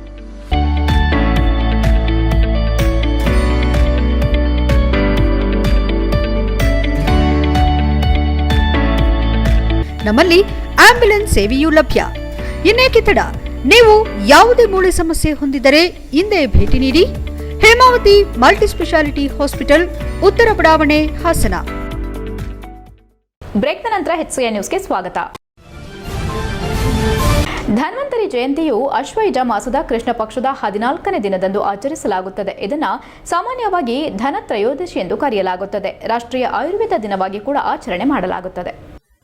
ನಮ್ಮಲ್ಲಿ ಆಂಬ್ಯುಲೆನ್ಸ್ ಸೇವೆಯೂ ಲಭ್ಯ. ಇನ್ನೇಕೆ ತಡ? ನೀವು ಯಾವುದೇ ಮೂಳೆ ಸಮಸ್ಯೆ ಹೊಂದಿದ್ದರೆ ಹಿಂದೆ ಭೇಟಿ ನೀಡಿ. ಹೇಮಾವತಿ ಮಲ್ಟಿಸ್ಪೆಷಾಲಿಟಿ ಹಾಸ್ಪಿಟಲ್, ಉತ್ತರ ಬಡಾವಣೆ, ಹಾಸನ. ಬ್ರೇಕ್ನ ನಂತರ HCN ನ್ಯೂಸ್ಗೆ ಸ್ವಾಗತ. ಧನ್ವಂತರಿ ಜಯಂತಿಯು ಆಶ್ವಯುಜ ಮಾಸದ ಕೃಷ್ಣ ಪಕ್ಷದ 14ನೇ ದಿನದಂದು ಆಚರಿಸಲಾಗುತ್ತದೆ. ಇದನ್ನು ಸಾಮಾನ್ಯವಾಗಿ ಧನತ್ರಯೋದಶಿ ಎಂದು ಕರೆಯಲಾಗುತ್ತದೆ. ರಾಷ್ಟ್ರೀಯ ಆಯುರ್ವೇದ ದಿನವಾಗಿ ಕೂಡ ಆಚರಣೆ ಮಾಡಲಾಗುತ್ತದೆ.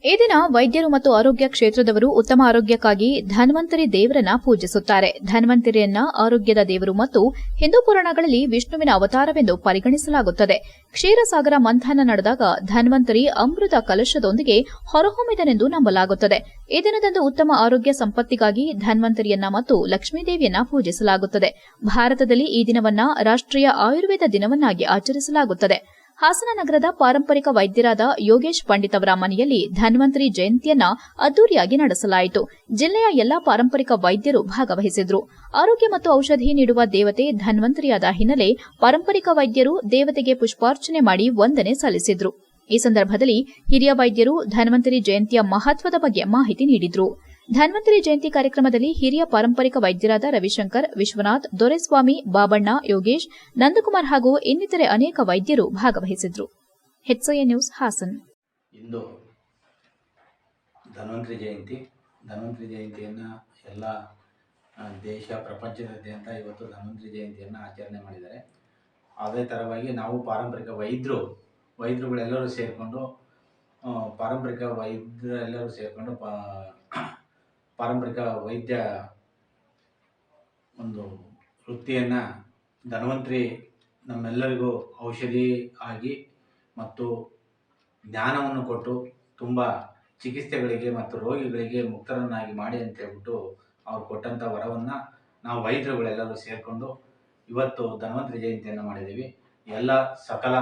ಈ ದಿನ ವೈದ್ಯರು ಮತ್ತು ಆರೋಗ್ಯ ಕ್ಷೇತ್ರದವರು ಉತ್ತಮ ಆರೋಗ್ಯಕ್ಕಾಗಿ ಧನ್ವಂತರಿ ದೇವರನ್ನ ಪೂಜಿಸುತ್ತಾರೆ. ಧನ್ವಂತರಿಯನ್ನ ಆರೋಗ್ಯದ ದೇವರು ಮತ್ತು ಹಿಂದೂ ಪುರಾಣಗಳಲ್ಲಿ ವಿಷ್ಣುವಿನ ಅವತಾರವೆಂದು ಪರಿಗಣಿಸಲಾಗುತ್ತದೆ. ಕ್ಷೀರಸಾಗರ ಮಂಥನ ನಡೆದಾಗ ಧನ್ವಂತರಿ ಅಮೃತ ಕಲಶದೊಂದಿಗೆ ಹೊರಹೊಮ್ಮಿದನೆಂದು ನಂಬಲಾಗುತ್ತದೆ. ಈ ದಿನದಂದು ಉತ್ತಮ ಆರೋಗ್ಯ ಸಂಪತ್ತಿಗಾಗಿ ಧನ್ವಂತರಿಯನ್ನ ಮತ್ತು ಲಕ್ಷ್ಮೀದೇವಿಯನ್ನ ಪೂಜಿಸಲಾಗುತ್ತದೆ. ಭಾರತದಲ್ಲಿ ಈ ದಿನವನ್ನ ರಾಷ್ಟ್ರೀಯ ಆಯುರ್ವೇದ ದಿನವನ್ನಾಗಿ ಆಚರಿಸಲಾಗುತ್ತದೆ. ಹಾಸನ ನಗರದ ಪಾರಂಪರಿಕ ವೈದ್ಯರಾದ ಯೋಗೇಶ್ ಪಂಡಿತ್ ಅವರ ಮನೆಯಲ್ಲಿ ಧನ್ವಂತರಿ ಜಯಂತಿಯನ್ನ ಅದ್ದೂರಿಯಾಗಿ ನಡೆಸಲಾಯಿತು. ಜಿಲ್ಲೆಯ ಎಲ್ಲಾ ಪಾರಂಪರಿಕ ವೈದ್ಯರು ಭಾಗವಹಿಸಿದ್ರು. ಆರೋಗ್ಯ ಮತ್ತು ಔಷಧಿ ನೀಡುವ ದೇವತೆ ಧನ್ವಂತರಿಯಾದ ಹಿನ್ನೆಲೆ ಪಾರಂಪರಿಕ ವೈದ್ಯರು ದೇವತೆಗೆ ಪುಷ್ಪಾರ್ಚನೆ ಮಾಡಿ ವಂದನೆ ಸಲ್ಲಿಸಿದ್ರು. ಈ ಸಂದರ್ಭದಲ್ಲಿ ಹಿರಿಯ ವೈದ್ಯರು ಧನ್ವಂತರಿ ಜಯಂತಿಯ ಮಹತ್ವದ ಬಗ್ಗೆ ಮಾಹಿತಿ ನೀಡಿದ್ರು. ಧನ್ವಂತರಿ ಜಯಂತಿ ಕಾರ್ಯಕ್ರಮದಲ್ಲಿ ಹಿರಿಯ ಪಾರಂಪರಿಕ ವೈದ್ಯರಾದ ರವಿಶಂಕರ್, ವಿಶ್ವನಾಥ್, ದೊರೆಸ್ವಾಮಿ, ಬಾಬಣ್ಣ, ಯೋಗೇಶ್, ನಂದಕುಮಾರ್ ಹಾಗೂ ಇನ್ನಿತರೆ ಅನೇಕ ವೈದ್ಯರು ಭಾಗವಹಿಸಿದ್ರು. HCN news Hassan. ಇಂದು ಧನ್ವಂತರಿ ಜಯಂತಿ. ಧನ್ವಂತರಿ ಜಯಂತಿಯನ್ನು ಎಲ್ಲ ದೇಶ ಪ್ರಪಂಚದಾದ್ಯಂತ ಇವತ್ತು ಧನ್ವಂತರಿ ಜಯಂತಿಯನ್ನು ಆಚರಣೆ ಮಾಡಿದ್ದಾರೆ. ಅದೇ ಥರವಾಗಿ ನಾವು ಪಾರಂಪರಿಕ ವೈದ್ಯರುಗಳೆಲ್ಲರೂ ಸೇರಿಕೊಂಡು ಪಾರಂಪರಿಕ ವೈದ್ಯ ಒಂದು ವೃತ್ತಿಯನ್ನು ಧನ್ವಂತರಿ ನಮ್ಮೆಲ್ಲರಿಗೂ ಔಷಧಿ ಆಗಿ ಮತ್ತು ಜ್ಞಾನವನ್ನು ಕೊಟ್ಟು ತುಂಬ ಚಿಕಿತ್ಸೆಗಳಿಗೆ ಮತ್ತು ರೋಗಿಗಳಿಗೆ ಮುಕ್ತರನ್ನಾಗಿ ಮಾಡಿ ಅಂತ ಹೇಳ್ಬಿಟ್ಟು ಅವ್ರು ಕೊಟ್ಟಂಥ ವರವನ್ನು ನಾವು ವೈದ್ಯರುಗಳೆಲ್ಲರೂ ಸೇರಿಕೊಂಡು ಇವತ್ತು ಧನ್ವಂತರಿ ಜಯಂತಿಯನ್ನು ಮಾಡಿದ್ದೀವಿ. ಎಲ್ಲ ಸಕಲ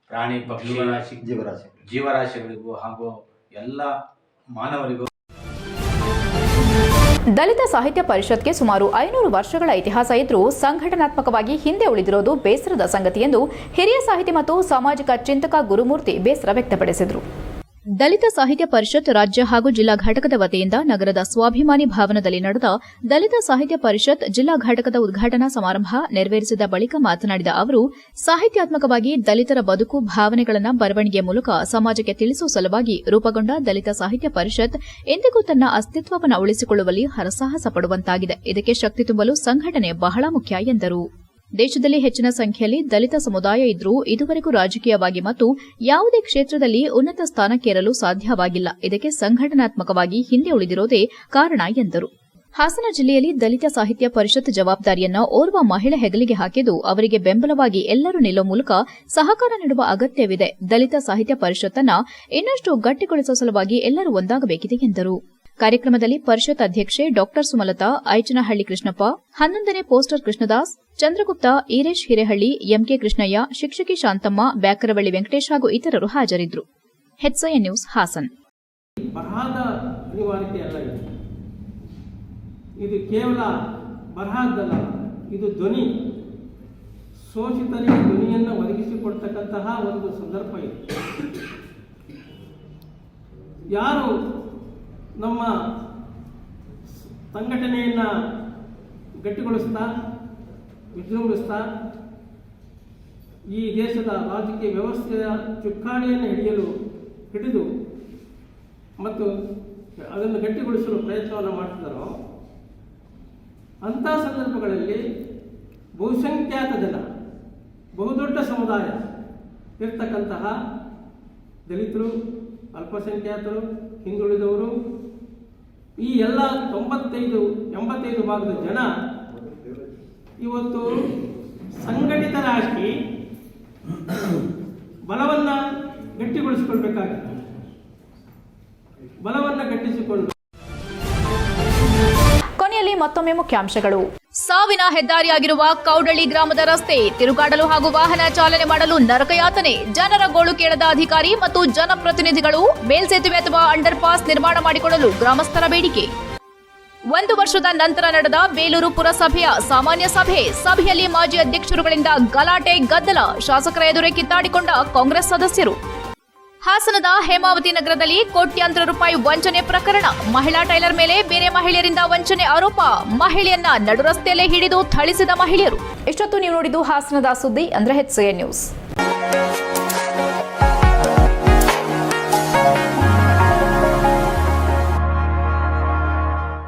ಪ್ರಾಣಿ ಪಕ್ಷಿ ಜೀವರಾಶಿಗಳಿಗೂ ಹಾಗೂ ಎಲ್ಲ ಮಾನವರಿಗೂ ದಲಿತ ಸಾಹಿತ್ಯ ಪರಿಷತ್ಗೆ ಸುಮಾರು 500 ವರ್ಷಗಳ ಇತಿಹಾಸ ಇದ್ರೂ ಸಂಘಟನಾತ್ಮಕವಾಗಿ ಹಿಂದೆ ಉಳಿದಿರೋದು ಬೇಸರದ ಸಂಗತಿ ಎಂದು ಹಿರಿಯ ಸಾಹಿತಿ ಮತ್ತು ಸಾಮಾಜಿಕ ಚಿಂತಕ ಗುರುಮೂರ್ತಿ ಬೇಸರ ವ್ಯಕ್ತಪಡಿಸಿದರು. ದಲಿತ ಸಾಹಿತ್ಯ ಪರಿಷತ್ ರಾಜ್ಯ ಹಾಗೂ ಜಿಲ್ಲಾ ಘಟಕದ ವತಿಯಿಂದ ನಗರದ ಸ್ವಾಭಿಮಾನಿ ಭವನದಲ್ಲಿ ನಡೆದ ದಲಿತ ಸಾಹಿತ್ಯ ಪರಿಷತ್ ಜಿಲ್ಲಾ ಘಟಕದ ಉದ್ಘಾಟನಾ ಸಮಾರಂಭ ನೆರವೇರಿಸಿದ ಬಳಿಕ ಮಾತನಾಡಿದ ಅವರು, ಸಾಹಿತ್ಯಾತ್ಮಕವಾಗಿ ದಲಿತರ ಬದುಕು ಭಾವನೆಗಳನ್ನು ಬರವಣಿಗೆಯ ಮೂಲಕ ಸಮಾಜಕ್ಕೆ ತಿಳಿಸುವ ಸಲುವಾಗಿ ರೂಪುಗೊಂಡ ದಲಿತ ಸಾಹಿತ್ಯ ಪರಿಷತ್ ಎಂದಿಗೂ ತನ್ನ ಅಸ್ತಿತ್ವವನ್ನು ಉಳಿಸಿಕೊಳ್ಳುವಲ್ಲಿ ಹರಸಾಹಸ ಪಡುವಂತಾಗಿದೆ. ಇದಕ್ಕೆ ಶಕ್ತಿ ತುಂಬಲು ಸಂಘಟನೆ ಬಹಳ ಮುಖ್ಯ ಎಂದರು. ದೇಶದಲ್ಲಿ ಹೆಚ್ಚಿನ ಸಂಖ್ಯೆಯಲ್ಲಿ ದಲಿತ ಸಮುದಾಯ ಇದ್ರೂ ಇದುವರೆಗೂ ರಾಜಕೀಯವಾಗಿ ಮತ್ತು ಯಾವುದೇ ಕ್ಷೇತ್ರದಲ್ಲಿ ಉನ್ನತ ಸ್ಥಾನಕ್ಕೇರಲು ಸಾಧ್ಯವಾಗಿಲ್ಲ. ಇದಕ್ಕೆ ಸಂಘಟನಾತ್ಮಕವಾಗಿ ಹಿಂದೆ ಉಳಿದಿರೋದೇ ಕಾರಣ ಎಂದರು. ಹಾಸನ ಜಿಲ್ಲೆಯಲ್ಲಿ ದಲಿತ ಸಾಹಿತ್ಯ ಪರಿಷತ್ ಜವಾಬ್ದಾರಿಯನ್ನ ಓರ್ವ ಮಹಿಳೆ ಹೆಗಲಿಗೆ ಹಾಕಿದ್ದು ಅವರಿಗೆ ಬೆಂಬಲವಾಗಿ ಎಲ್ಲರೂ ನಿಲ್ಲುವ ಮೂಲಕ ಸಹಕಾರ ನೀಡುವ ಅಗತ್ಯವಿದೆ. ದಲಿತ ಸಾಹಿತ್ಯ ಪರಿಷತ್ತನ್ನ ಇನ್ನಷ್ಟು ಗಟ್ಟಿಗೊಳಿಸುವ ಸಲುವಾಗಿ ಎಲ್ಲರೂ ಒಂದಾಗಬೇಕಿದೆ ಎಂದರು. ಕಾರ್ಯಕ್ರಮದಲ್ಲಿ ಪರಿಷತ್ ಅಧ್ಯಕ್ಷೆ ಡಾ ಸುಮಲತಾ, ಐಚನಹಳ್ಳಿ ಕೃಷ್ಣಪ್ಪ, 11ನೇ ಪೋಸ್ಟರ್ ಕೃಷ್ಣದಾಸ್, ಚಂದ್ರಗುಪ್ತ, ಈರೇಶ್ ಹಿರೇಹಳ್ಳಿ, ಎಂಕೆ ಕೃಷ್ಣಯ್ಯ, ಶಿಕ್ಷಕಿ ಶಾಂತಮ್ಮ, ಬ್ಯಾಕರವಳ್ಳಿ ವೆಂಕಟೇಶ್ ಹಾಗೂ ಇತರರು ಹಾಜರಿದ್ದರು. HCN news Hassan. ಬರಹದ ಅನಿವಾರ್ಯತೆ ಅಲ್ಲ ಇದು ಕೇವಲ ಬರಹದ್ದಲ್ಲ, ಇದು ಧ್ವನಿ, ಶೋಷಿತರಿಗೆ ಧ್ವನಿಯನ್ನು ಒದಗಿಸಿಕೊಡ್ತಕ್ಕಂತಹ ಒಂದು ಸಂದರ್ಭ ಇದೆ. ಯಾರು ನಮ್ಮ ಸಂಘಟನೆಯನ್ನು ಗಟ್ಟಿಗೊಳಿಸ್ತಾ ವಿಜೃಂಭಿಸ್ತಾ ಈ ದೇಶದ ರಾಜಕೀಯ ವ್ಯವಸ್ಥೆಯ ಚುಕ್ಕಾಣಿಯನ್ನು ಹಿಡಿದು ಮತ್ತು ಅದನ್ನು ಗಟ್ಟಿಗೊಳಿಸಲು ಪ್ರಯತ್ನವನ್ನು ಮಾಡ್ತಿದ್ದಾರೋ ಅಂಥ ಸಂದರ್ಭಗಳಲ್ಲಿ ಬಹುಸಂಖ್ಯಾತ ಜನ, ಬಹುದೊಡ್ಡ ಸಮುದಾಯ ಇರ್ತಕ್ಕಂತಹ ದಲಿತರು, ಅಲ್ಪಸಂಖ್ಯಾತರು, ಹಿಂದುಳಿದವರು, ಈ ಎಲ್ಲ 85 ಭಾಗದ ಜನ ಇವತ್ತು ಸಂಘಟಿತರಾಗಿ ಬಲವನ್ನು ಗಟ್ಟಿಗೊಳಿಸಿಕೊಳ್ಬೇಕಾಗಿದೆ. ಬಲವನ್ನು ಗಟ್ಟಿಸಿಕೊಂಡು ಕೊನೆಯಲ್ಲಿ ಮತ್ತೊಮ್ಮೆ ಮುಖ್ಯಾಂಶಗಳು. ಸಾವಿನ ಹೆದ್ದಾರಿಯಾಗಿರುವ ಕೌಡಳ್ಳಿ ಗ್ರಾಮದ ರಸ್ತೆ ತಿರುಗಾಡಲು ಹಾಗೂ ವಾಹನ ಚಾಲನೆ ಮಾಡಲು ನರಕಯಾತನೆ. ಜನರ ಗೋಳು ಕೇಳದ ಅಧಿಕಾರಿ ಮತ್ತು ಜನಪ್ರತಿನಿಧಿಗಳು ಮೇಲ್ಸೇತುವೆ ಅಥವಾ ಅಂಡರ್ ಪಾಸ್ ನಿರ್ಮಾಣ ಮಾಡಿಕೊಡಲು ಗ್ರಾಮಸ್ಥರ ಬೇಡಿಕೆ. 1 ವರ್ಷದ ನಂತರ ನಡೆದ ಬೇಲೂರು ಪುರಸಭೆಯ ಸಾಮಾನ್ಯ ಸಭೆಯಲ್ಲಿ ಮಾಜಿ ಅಧ್ಯಕ್ಷರುಗಳಿಂದ ಗಲಾಟೆ ಗದ್ದಲ, ಶಾಸಕರ ಎದುರೇ ಕಿತ್ತಾಡಿಕೊಂಡ ಕಾಂಗ್ರೆಸ್ ಸದಸ್ಯರು. ಹಾಸನದ ಹೇಮಾವತಿ ನಗರದಲ್ಲಿ ಕೋಟ್ಯಾಂತರ ರೂಪಾಯಿ ವಂಚನೆ ಪ್ರಕರಣ, ಮಹಿಳಾ ಟೈಲರ್ ಮೇಲೆ ಬೇರೆ ಮಹಿಳೆಯರಿಂದ ವಂಚನೆ ಆರೋಪ, ಮಹಿಳೆಯನ್ನ ನಡುರಸ್ತೆಯಲ್ಲೇ ಹಿಡಿದು ಥಳಿಸಿದ ಮಹಿಳೆಯರು. ಇಷ್ಟೊತ್ತು ನೀವು ನೋಡಿದ್ದು ಹಾಸನದ ಸುದ್ದಿ ಅಂದ್ರೆ HCN ನ್ಯೂಸ್.